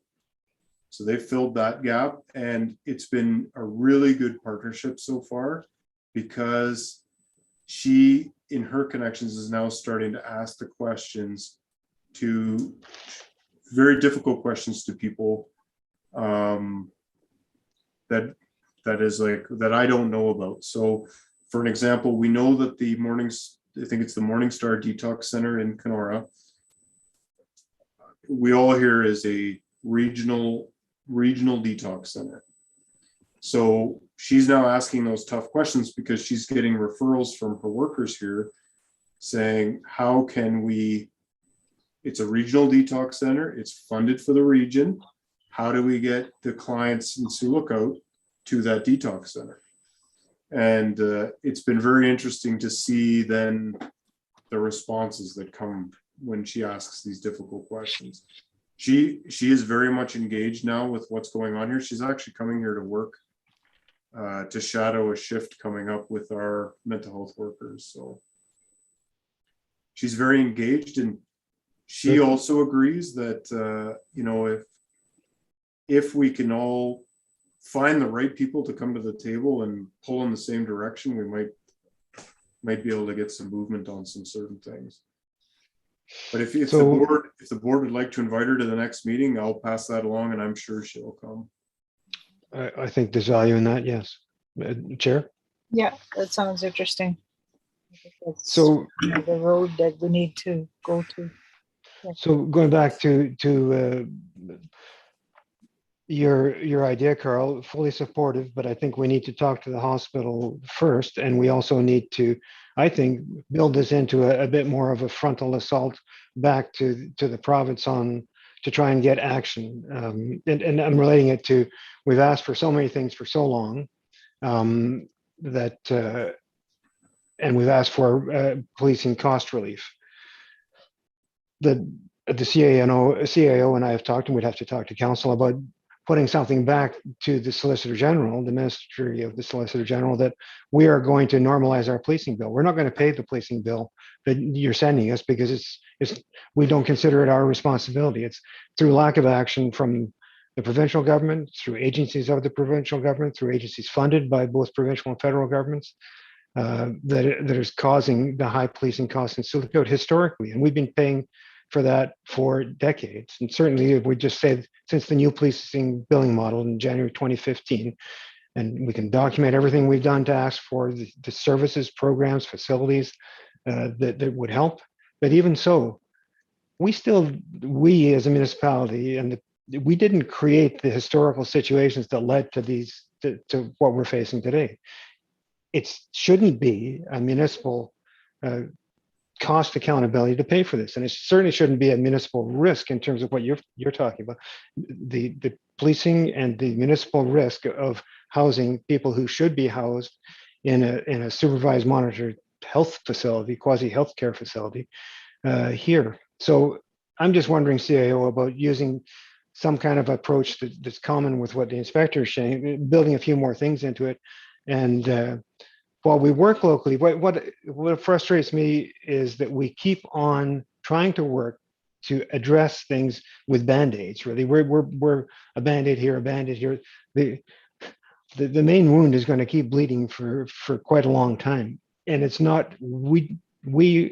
So they filled that gap, and it's been a really good partnership so far, because she, in her connections, is now starting to ask the questions, to very difficult questions to people that is like, that I don't know about. So for an example, we know that I think it's the Morningstar Detox Center in Kenora, we all hear is a regional detox center. So she's now asking those tough questions, because she's getting referrals from her workers here saying, how can we, it's a regional detox center, it's funded for the region, how do we get the clients in Sioux Lookout to that detox center? And it's been very interesting to see then the responses that come when she asks these difficult questions. She is very much engaged now with what's going on here. She's actually coming here to work, to shadow a shift coming up with our mental health workers. So she's very engaged, and she also agrees that, if we can all find the right people to come to the table and pull in the same direction, we might be able to get some movement on some certain things. But if the board would like to invite her to the next meeting, I'll pass that along, and I'm sure she'll come. I think there's value in that, yes. Chair? Yeah, that sounds interesting. I think that's So the road that we need to go to. So going back to your idea, Carl, fully supportive, but I think we need to talk to the hospital first, and we also need to, I think, build this into a bit more of a frontal assault back to the province to try and get action. And I'm relating it to, we've asked for so many things for so long, that and we've asked for policing cost relief. The CAO and I have talked, and we'd have to talk to council about putting something back to the Solicitor General, the Ministry of the Solicitor General, that we are going to normalize our policing bill. We're not going to pay the policing bill that you're sending us because we don't consider it our responsibility. It's through lack of action from the provincial government, through agencies of the provincial government, through agencies funded by both provincial and federal governments, that is causing the high policing costs in Sioux Lookout historically. And we've been paying for that for decades. And certainly, if we just say since the new policing billing model in January 2015, and we can document everything we've done to ask for the services, programs, facilities that would help. But even so, we as a municipality, and we didn't create the historical situations that led to to what we're facing today. It shouldn't be a municipal cost accountability to pay for this, and it certainly shouldn't be a municipal risk in terms of what you're talking about, the policing and the municipal risk of housing people who should be housed in a supervised, monitored health facility, quasi healthcare facility here. So I'm just wondering, CIO, about using some kind of approach that's common with what the inspector is saying, building a few more things into it. And while we work locally, what frustrates me is that we keep on trying to work to address things with band-aids. Really, we're a band-aid here, a band-aid here. The main wound is going to keep bleeding for quite a long time, and it's not we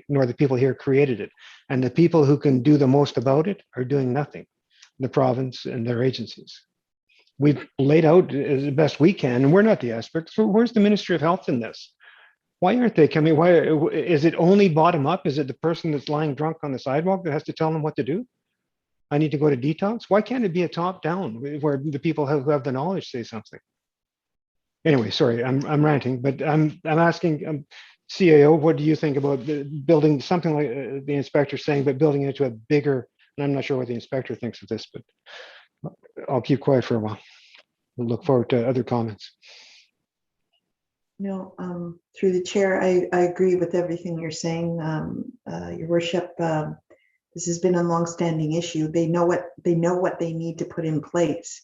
nor the people here created it, and the people who can do the most about it are doing nothing. The province and their agencies. We've laid out as best we can, and we're not the experts. So where's the Ministry of Health in this? Why aren't they coming? Why is it only bottom up? Is it the person that's lying drunk on the sidewalk that has to tell them what to do? I need to go to detox. Why can't it be a top down where the people who have the knowledge say something? Anyway, sorry, I'm ranting, but I'm asking CAO, what do you think about building something like the inspector saying, but building it into a bigger? And I'm not sure what the inspector thinks of this, but I'll keep quiet for a while. We'll look forward to other comments. No, through the chair, I agree with everything you're saying, Your Worship. This has been a longstanding issue. They know what they need to put in place.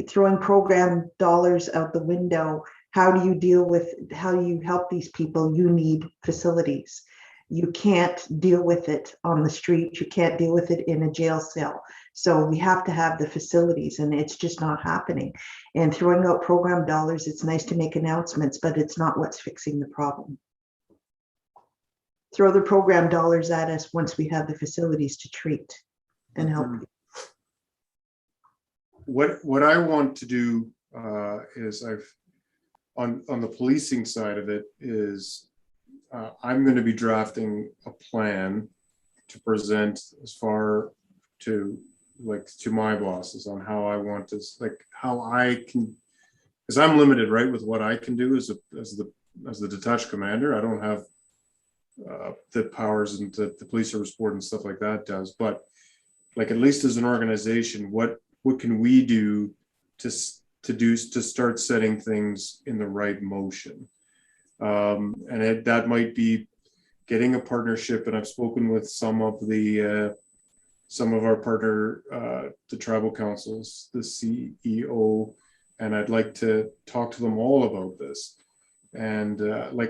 Throwing program dollars out the window. How do you help these people? You need facilities. You can't deal with it on the street. You can't deal with it in a jail cell. So we have to have the facilities, and it's just not happening. And throwing out program dollars, it's nice to make announcements, but it's not what's fixing the problem. Throw the program dollars at us once we have the facilities to treat and help. What I want to do is on the policing side of it is I'm going to be drafting a plan to present as far to my bosses on how I want to, how I can, because I'm limited, right, with what I can do as the detached commander. I don't have the powers and the police service board and stuff like that does, but at least as an organization, what can we do to start setting things in the right motion? And that might be getting a partnership. And I've spoken with some of our partner, the tribal councils, the CEO, and I'd like to talk to them all about this. And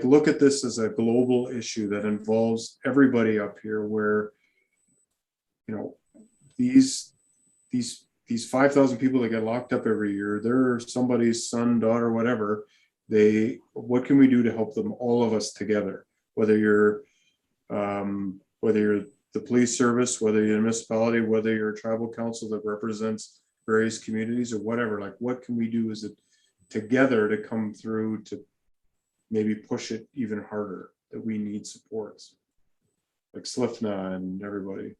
look at this as a global issue that involves everybody up here, where, these 5,000 people that get locked up every year, they're somebody's son, daughter, whatever. What can we do to help them, all of us together, whether you're the police service, whether you're a municipality, whether you're a tribal council that represents various communities or whatever, what can we do together to come through to maybe push it even harder, that we need supports like Slifna and everybody.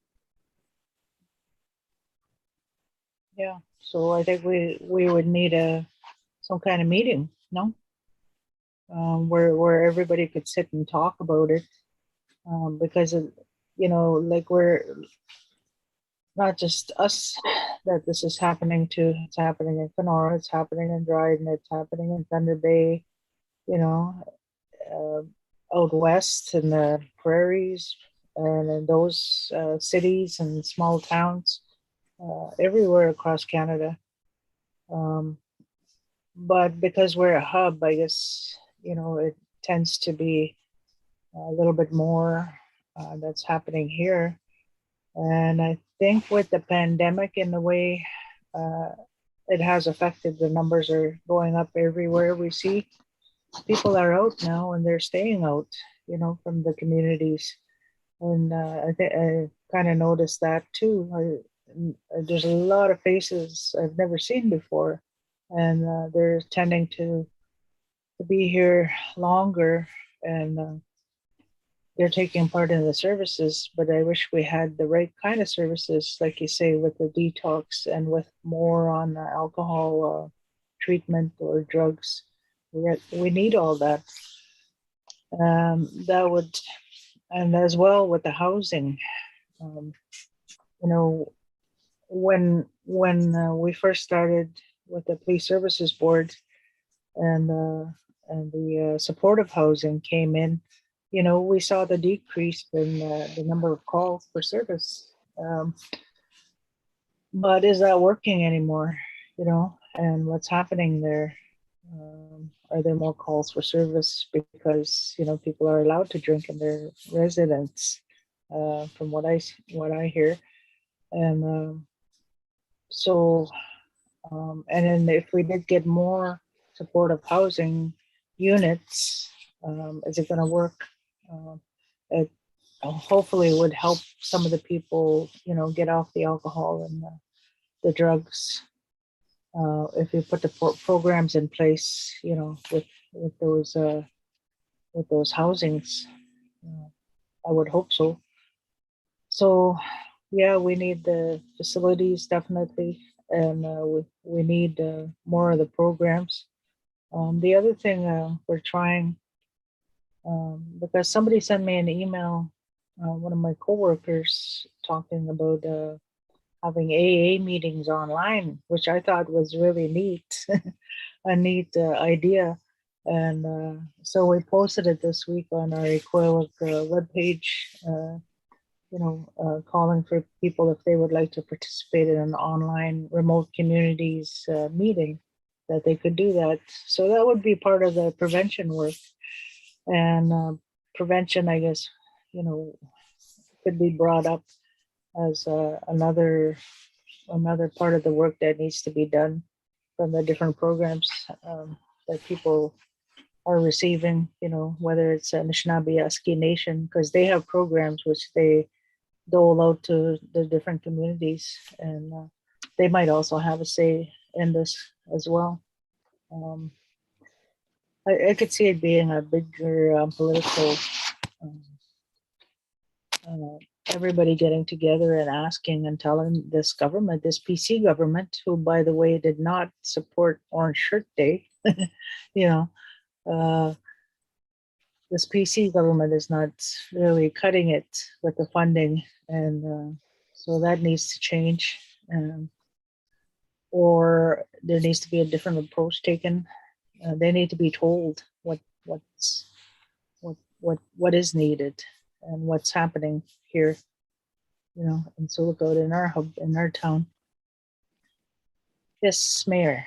Yeah, so I think we would need some kind of meeting, no? Where everybody could sit and talk about it, because we're not just us that this is happening to. It's happening in Kenora, it's happening in Dryden, it's happening in Thunder Bay, out west in the prairies and in those cities and small towns everywhere across Canada. But because we're a hub, I guess, it tends to be a little bit more that's happening here. And I think with the pandemic and the way it has affected, the numbers are going up everywhere. We see people are out now and they're staying out, from the communities. And I kind of noticed that too. There's a lot of faces I've never seen before, and they're tending to be here longer, and they're taking part in the services. But I wish we had the right kind of services, like you say, with the detox and with more on alcohol treatment or drugs. We need all that. That would, and as well with the housing. Um, when we first started with the police services board, and the supportive housing came in, we saw the decrease in the number of calls for service. But is that working anymore? And what's happening there? Are there more calls for service because people are allowed to drink in their residence? From what I hear, and so and then if we did get more supportive housing units, is it going to work? It hopefully would help some of the people, get off the alcohol and the drugs. If you put the programs in place, with those housings, I would hope so. So, yeah, we need the facilities definitely, and we need more of the programs. The other thing we're trying, because somebody sent me an email, one of my coworkers talking about having AA meetings online, which I thought was really neat, a neat idea. And so we posted it this week on our Equilic webpage, calling for people if they would like to participate in an online remote communities meeting, that they could do that. So that would be part of the prevention work. And prevention, I guess, could be brought up as another part of the work that needs to be done from the different programs that people are receiving, whether it's Anishinaabe Aski Nation, because they have programs which they dole out to the different communities, and they might also have a say in this as well. I could see it being a bigger political, everybody getting together and asking and telling this government, this PC government, who, by the way, did not support Orange Shirt Day, this PC government is not really cutting it with the funding, and so that needs to change, or there needs to be a different approach taken. They need to be told what is needed and what's happening here, and so look out in our hub, in our town. Yes, Mayor.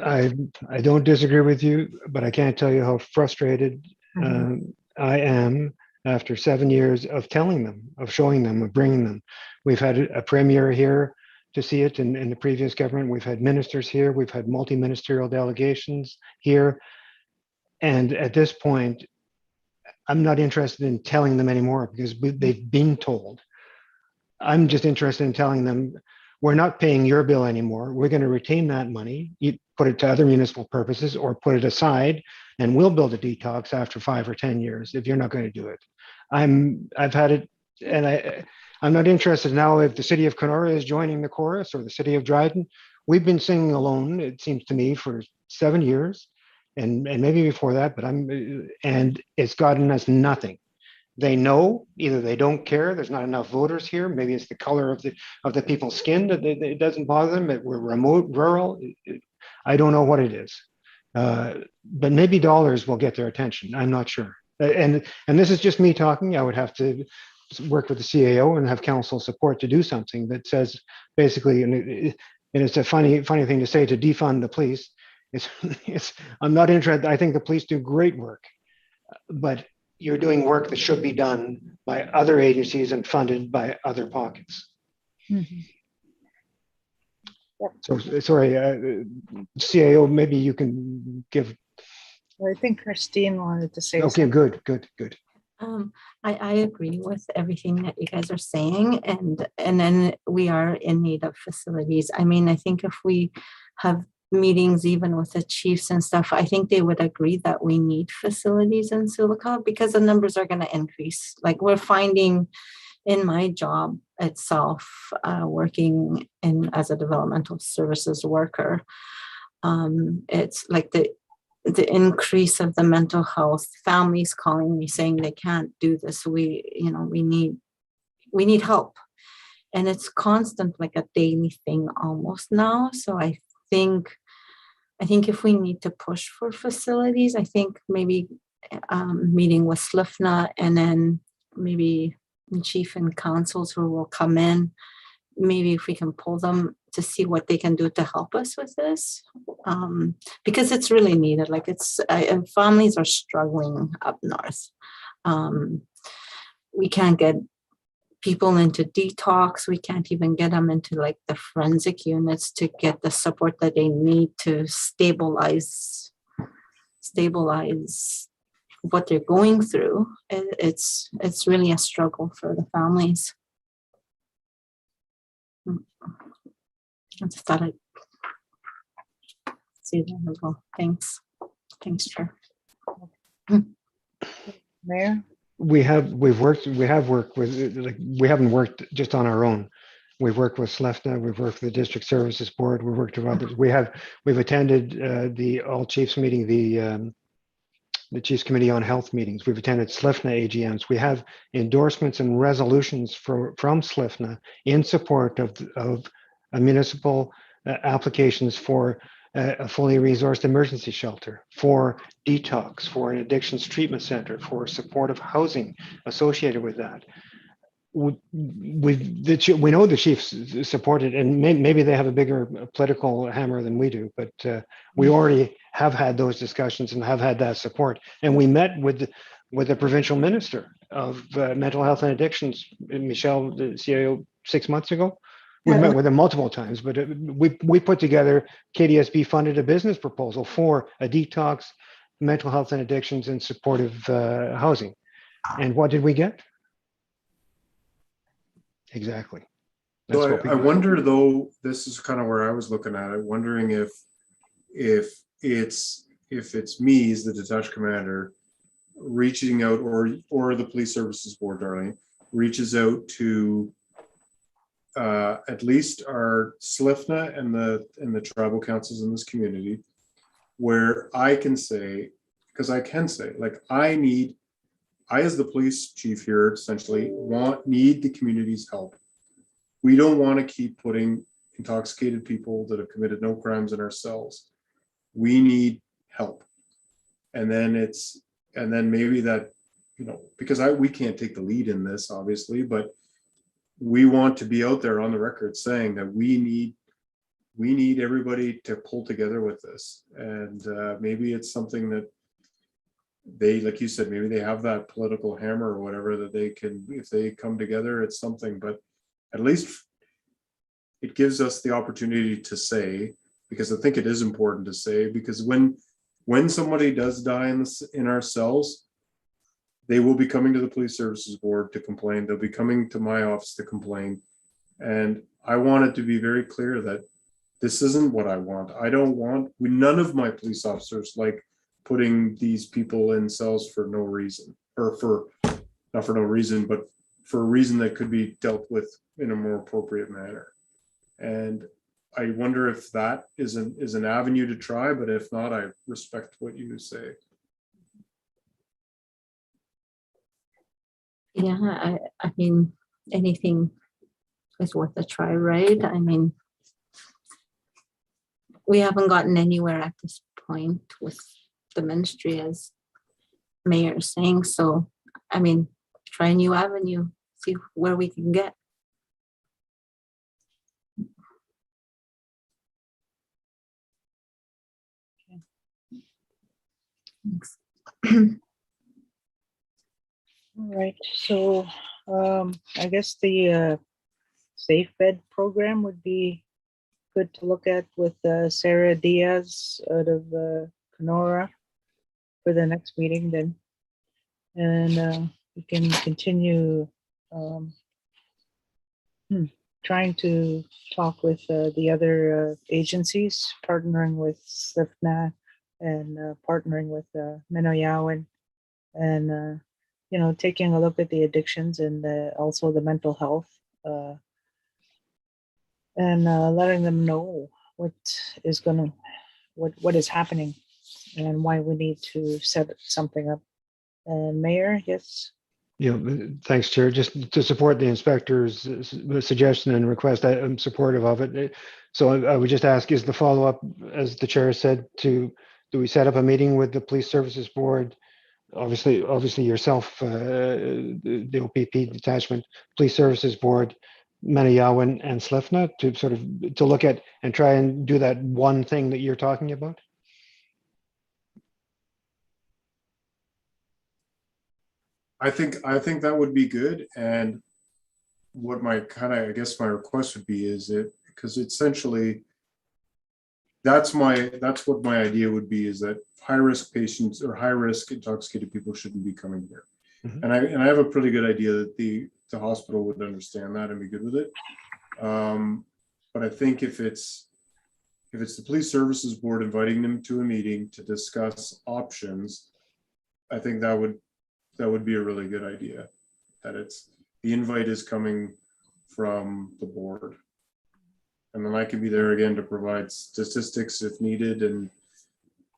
I don't disagree with you, but I can't tell you how frustrated I am after 7 years of telling them, of showing them, of bringing them. We've had a premier here to see it in the previous government. We've had ministers here. We've had multi-ministerial delegations here. And at this point, I'm not interested in telling them anymore because they've been told. I'm just interested in telling them, we're not paying your bill anymore. We're going to retain that money, you put it to other municipal purposes, or put it aside, and we'll build a detox after 5 or 10 years if you're not going to do it. I've had it, and I'm not interested now if the city of Kenora is joining the chorus or the city of Dryden. We've been singing alone, it seems to me, for 7 years, and maybe before that, and it's gotten us nothing. They know, either they don't care, there's not enough voters here, maybe it's the color of the people's skin that it doesn't bother them, we're remote, rural, I don't know what it is. But maybe dollars will get their attention, I'm not sure. And this is just me talking. I would have to work with the CAO and have council support to do something that says, basically, And it's a funny thing to say, to defund the police. It's I'm not interested. I think the police do great work, but you're doing work that should be done by other agencies and funded by other pockets. Mhm. So sorry, CAO, maybe you can give. I think Christine wanted to say Okay, something. good. I agree with everything that you guys are saying, and then we are in need of facilities. I mean, I think if we have meetings even with the chiefs and stuff, I think they would agree that we need facilities in Silica because the numbers are going to increase. Like we're finding in my job itself, working in as a developmental services worker, it's like the increase of the mental health, families calling me saying they can't do this. We need help. And it's constant, like a daily thing almost now. So I think if we need to push for facilities, I think maybe meeting with SLFNA and then maybe chief and councils who will come in, maybe if we can pull them to see what they can do to help us with this, because it's really needed. Like and families are struggling up north. We can't get people into detox. We can't even get them into like the forensic units to get the support that they need to stabilize what they're going through. It's really a struggle for the families. I just thought I'd see that as well. Thanks, Chair. Mayor? We have worked with, like, we haven't worked just on our own. We've worked with SLFNA, we've worked with the District Services Board, we've worked with others. We've attended the All Chiefs meeting, the Chiefs Committee on Health meetings. We've attended SLFNA AGMs. We have endorsements and resolutions from SLFNA in support of municipal applications for a fully resourced emergency shelter, for detox, for an addictions treatment center, for supportive housing associated with that. We know the chiefs support it, and maybe they have a bigger political hammer than we do, but we already have had those discussions and have had that support. And we met with the provincial minister of mental health and addictions, Michelle, the CIO, 6 months ago. We met with him multiple times, but we put together, KDSB funded a business proposal for a detox, mental health and addictions, and supportive housing. And what did we get? Exactly. That's So what we I got. wonder though, this is kind of where I was looking at it, wondering if it's me as the detached commander reaching out, or the police services board, Darlene, reaches out to at least our SLFNA and the tribal councils in this community, where I can say, because I can say, like, I as the police chief here essentially need the community's help. We don't want to keep putting intoxicated people that have committed no crimes in our cells. We need help. And then maybe that, because we can't take the lead in this, obviously, but we want to be out there on the record saying that we need everybody to pull together with this. And maybe it's something that they, like you said, maybe they have that political hammer or whatever that they can, if they come together, it's something. But at least it gives us the opportunity to say, because I think it is important to say, because when somebody does die in our cells, they will be coming to the police services board to complain. They'll be coming to my office to complain. And I want it to be very clear that this isn't what I want. I don't want, none of my police officers like putting these people in cells for no reason, or not for no reason, but for a reason that could be dealt with in a more appropriate manner. And I wonder if that is an avenue to try, but if not, I respect what you say. Yeah, I mean, anything is worth a try, right? I mean, we haven't gotten anywhere at this point with the ministry, as Mayor is saying. So, I mean, try a new avenue, see where we can get. Thanks. All right, so I guess the safe bed program would be good to look at with Sarah Diaz out of Kenora for the next meeting then. And we can continue trying to talk with the other agencies, partnering with SLIFNA and partnering with Minoyawan, and taking a look at the addictions and also the mental health, and letting them know what is happening and why we need to set something up. And Mayor, yes. Thanks, Chair. Just to support the inspector's suggestion and request, I'm supportive of it. So I would just ask, is the follow-up, as the Chair said, do we set up a meeting with the Police Services Board? Obviously yourself, the OPP detachment, Police Services Board, Manayawan and SLIFNA to look at and try and do that one thing that you're talking about? I think that would be good. And what my I guess my request would be is because essentially that's what my idea would be, is that high-risk patients or high-risk intoxicated people shouldn't be coming here. Mhm. And I have a pretty good idea that the hospital would understand that and be good with it. But I think if it's the Police Services Board inviting them to a meeting to discuss options, I think that would be a really good idea. That the invite is coming from the board. And then I can be there again to provide statistics if needed and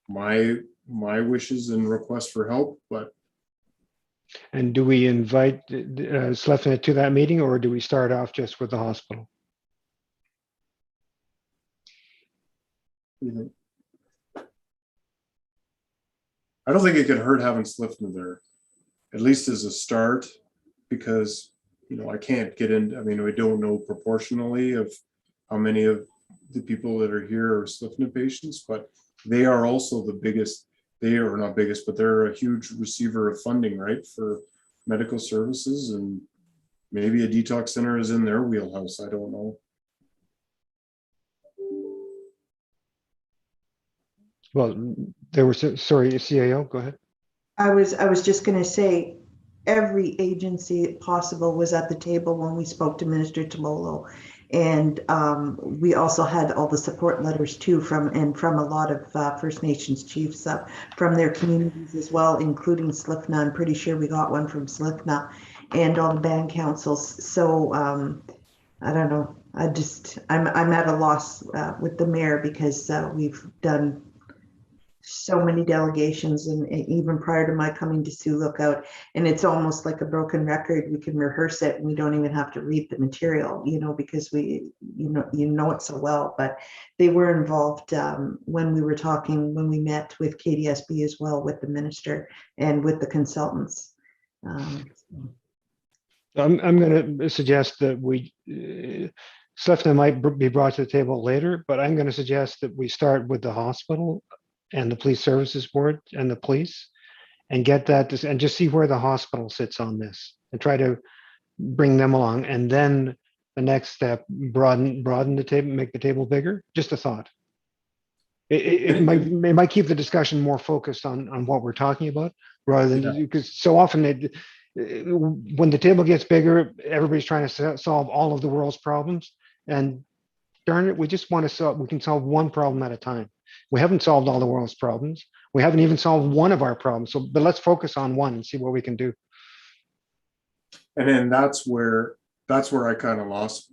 my wishes and requests for help. And do we invite SLIFNA to that meeting, or do we start off just with the hospital? I don't think it could hurt having SLIFNA there, at least as a start, because I can't get in. I mean, we don't know proportionally of how many of the people that are here are SLIFNA patients, but they are also the biggest. They are not biggest, but they're a huge receiver of funding, right, for medical services, and maybe a detox center is in their wheelhouse. I don't know. Well, there was, sorry, CAO, go ahead. I was just going to say, every agency possible was at the table when we spoke to Minister Tololo. And we also had all the support letters too from a lot of First Nations chiefs from their communities as well, including SLIFNA. I'm pretty sure we got one from SLIFNA and all the band councils. So I don't know. I'm at a loss with the mayor because we've done so many delegations, and even prior to my coming to Sioux Lookout, and it's almost like a broken record. We can rehearse it and we don't even have to read the material, because we it so well. But they were involved when we met with KDSB as well, with the minister and with the consultants. I'm going to suggest that SLIFNA might be brought to the table later, but I'm going to suggest that we start with the hospital and the Police Services Board and the police, and get that and just see where the hospital sits on this and try to bring them along. And then the next step, broaden the table, make the table bigger. Just a thought. It might keep the discussion more focused on what we're talking about, rather than, because so often when the table gets bigger, everybody's trying to solve all of the world's problems, and darn it, we just want to we can solve one problem at a time. We haven't solved all the world's problems. We haven't even solved one of our problems. But let's focus on one and see what we can do. And then that's where I kind of lost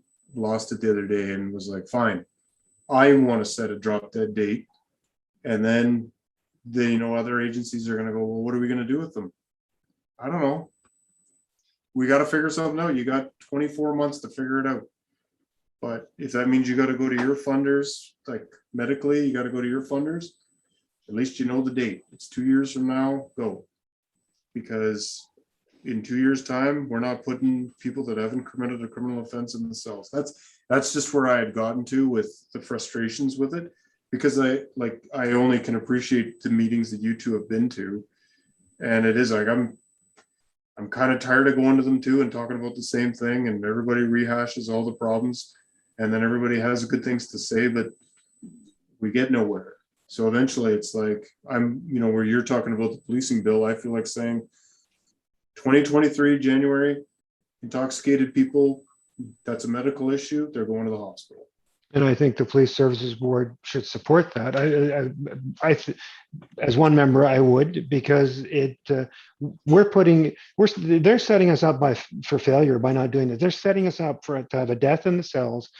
it the other day, and was like, fine, I want to set a drop dead date. And then other agencies are going to go, well, what are we going to do with them? I don't know. We got to figure something out. You got 24 months to figure it out. But if that means you got to go to your funders, like medically, you got to go to your funders, at least you know the date. It's 2 years from now, go. Because in 2 years' time, we're not putting people that haven't committed a criminal offense in the cells. That's just where I had gotten to with the frustrations with it. because I only can appreciate the meetings that you two have been to. And it is like, I'm kind of tired of going to them too and talking about the same thing, and everybody rehashes all the problems, and then everybody has good things to say, but we get nowhere. So eventually it's like, where you're talking about the policing bill, I feel like saying 2023 January, intoxicated people, that's a medical issue, they're going to the hospital. And I think the Police Services Board should support that. As one member, I would, because they're setting us up for failure by not doing this. They're setting us up to have a death in the cells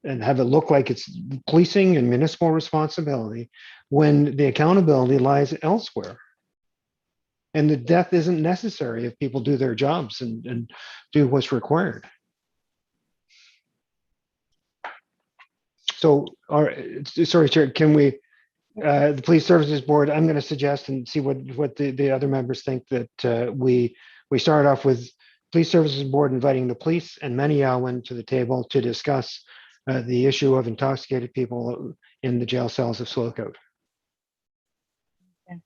and have it look like it's policing and municipal responsibility when the accountability lies elsewhere. And the death isn't necessary if people do their jobs and do what's required. So, sorry, Chair, can we, the Police Services Board, I'm going to suggest and see what the other members think, that we start off with Police Services Board inviting the police and Maniawan to the table to discuss the issue of intoxicated people in the jail cells of Silcote. Okay.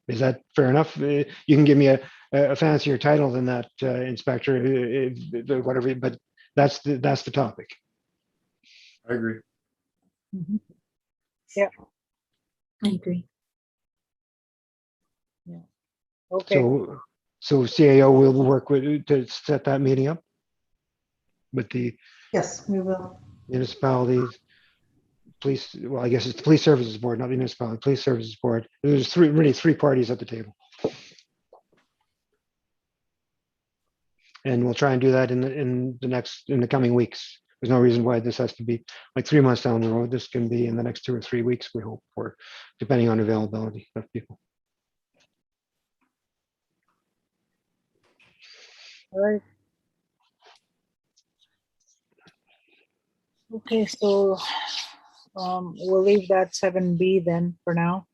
Is that fair enough? You can give me a fancier title than that, Inspector, whatever, but that's the topic. I agree. Mhm. Yeah, I agree. okay. So CAO will work with to set that meeting up with the Yes, we will. municipalities, police. Well, I guess it's the Police Services Board, not the municipality. Police Services Board. There's three parties at the table, and we'll try and do that in the coming weeks. There's no reason why this has to be like 3 months down the road. This can be in the next 2 or 3 weeks, we hope, for depending on availability of people. All right. Okay, so we'll leave that 7B then for now.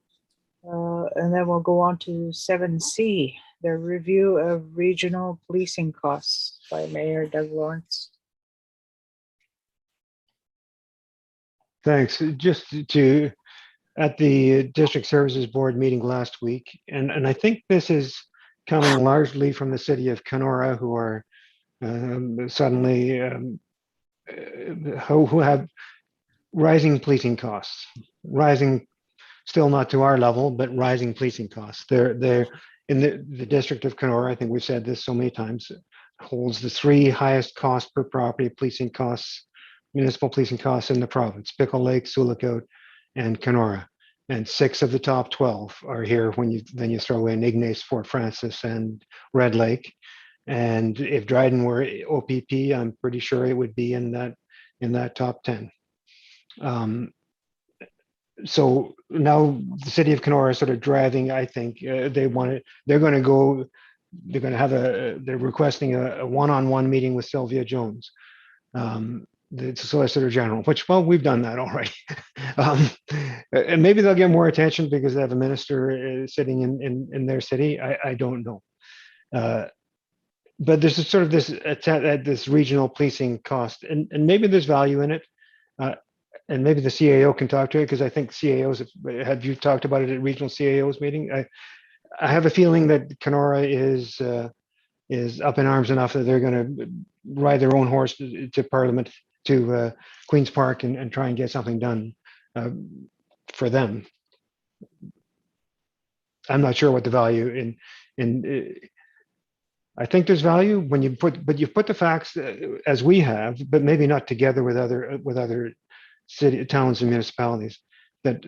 And then we'll go on to 7C, the review of regional policing costs by Mayor Doug Lawrence. Thanks. Just at the District Services Board meeting last week, and I think this is coming largely from the city of Kenora, who are suddenly who have rising policing costs, rising, still not to our level, but rising policing costs. They're in the District of Kenora. I think we've said this so many times, holds the 3 highest cost per property policing costs, municipal policing costs in the province: Pickle Lake, Silcote, and Kenora. And 6 of the top 12 are here when you throw in Ignace, Fort Francis, and Red Lake. And if Dryden were OPP, I'm pretty sure it would be in that top 10. So now the city of Kenora is sort of driving, I think, they're requesting a one-on-one meeting with Sylvia Jones, the Solicitor General, which, well, we've done that already. And maybe they'll get more attention because they have a minister sitting in their city. I don't know. But there's sort of this regional policing cost, and maybe there's value in it. And maybe the CAO can talk to it, because I think CAOs, have you talked about it at regional CAOs meeting? I have a feeling that Kenora is up in arms enough that they're going to ride their own horse to Parliament, to Queen's Park, and try and get something done for them. I'm not sure what the value in. I think there's value when you put the facts as we have, but maybe not together with other city, towns, and municipalities. That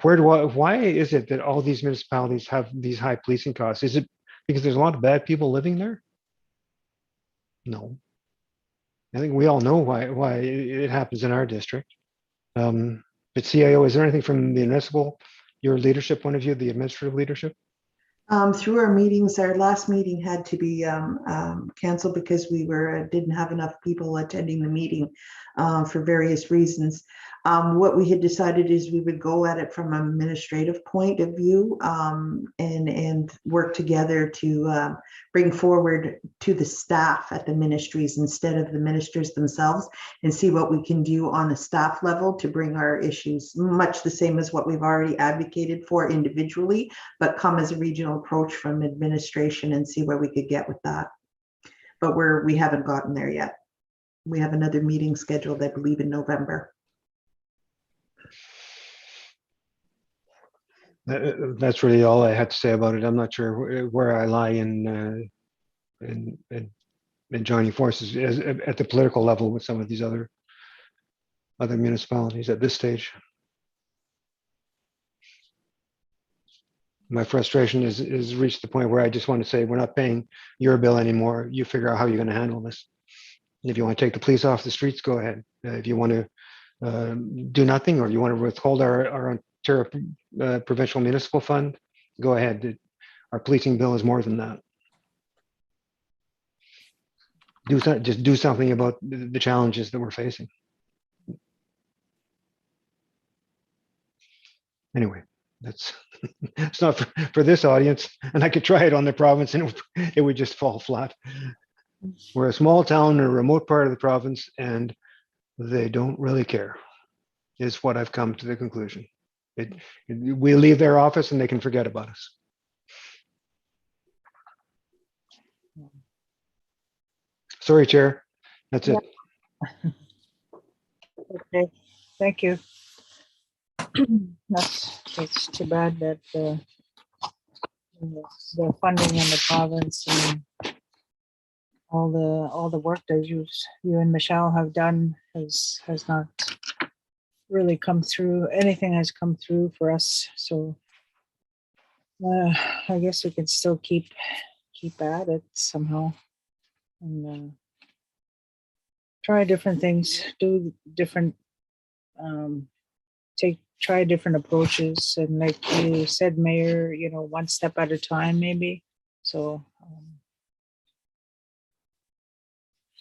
why is it that all these municipalities have these high policing costs? Is it because there's a lot of bad people living there? No. I think we all know why it happens in our district. But CAO, is there anything from the municipal, your leadership point of view, the administrative leadership? Through our meetings, our last meeting had to be canceled because we didn't have enough people attending the meeting for various reasons. What we had decided is we would go at it from an administrative point of view and work together to bring forward to the staff at the ministries instead of the ministers themselves, and see what we can do on a staff level to bring our issues, much the same as what we've already advocated for individually, but come as a regional approach from administration and see where we could get with that. But we haven't gotten there yet. We have another meeting scheduled, I believe, in November. That's really all I had to say about it. I'm not sure where I lie in joining forces at the political level with some of these other municipalities at this stage. My frustration is reached the point where I just want to say, we're not paying your bill anymore. You figure out how you're going to handle this. If you want to take the police off the streets, go ahead. If you want to do nothing, or you want to withhold our Ontario Provincial Municipal Fund, go ahead. Our policing bill is more than that. Just do something about the challenges that we're facing. Anyway, that's it's not for this audience, and I could try it on the province and it would just fall flat. We're a small town in a remote part of the province, and they don't really care, is what I've come to the conclusion. We leave their office and they can forget about us. Sorry, Chair. That's it. Okay, thank you. It's too bad that the funding in the province and all the work that you and Michelle have done has not really come through. Anything has come through for us. So I guess we can still keep at it somehow and try different things, do different try different approaches, and like you said, Mayor, one step at a time maybe. So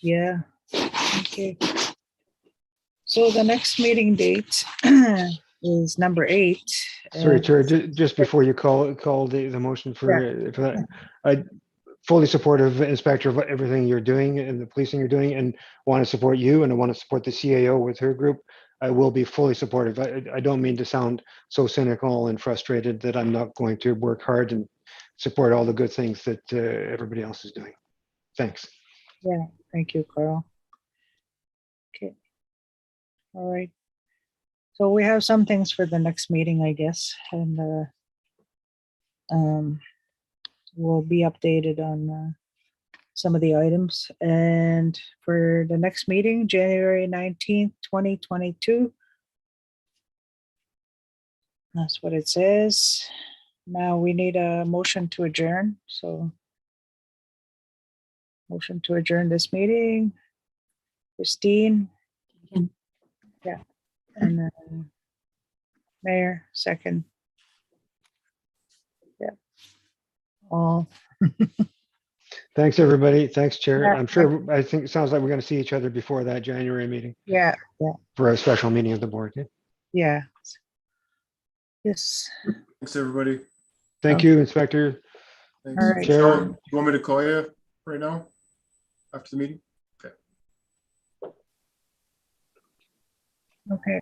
yeah, okay. So the next meeting date is number 8. Sorry, Chair, just before you call the motion for that, I fully supportive, Inspector, of everything you're doing and the policing you're doing, and want to support you, and I want to support the CAO with her group. I will be fully supportive. I don't mean to sound so cynical and frustrated that I'm not going to work hard and support all the good things that everybody else is doing. Thanks. Yeah, thank you, Carl. Okay. All right. So we have some things for the next meeting, I guess, and we'll be updated on some of the items. And for the next meeting, January 19th, 2022. That's what it says. Now we need a motion to adjourn. So motion to adjourn this meeting. Christine? Yeah. And then Mayor, second. Yeah. All. Thanks, everybody. Thanks, Chair. Yeah. I think it sounds like we're going to see each other before that January meeting. Yeah. For a special meeting of the board. Yeah. Yes. Thanks, everybody. Thank you, Inspector. Thanks. All right. Michelle, you want me to call you right now after the meeting? Okay. Okay.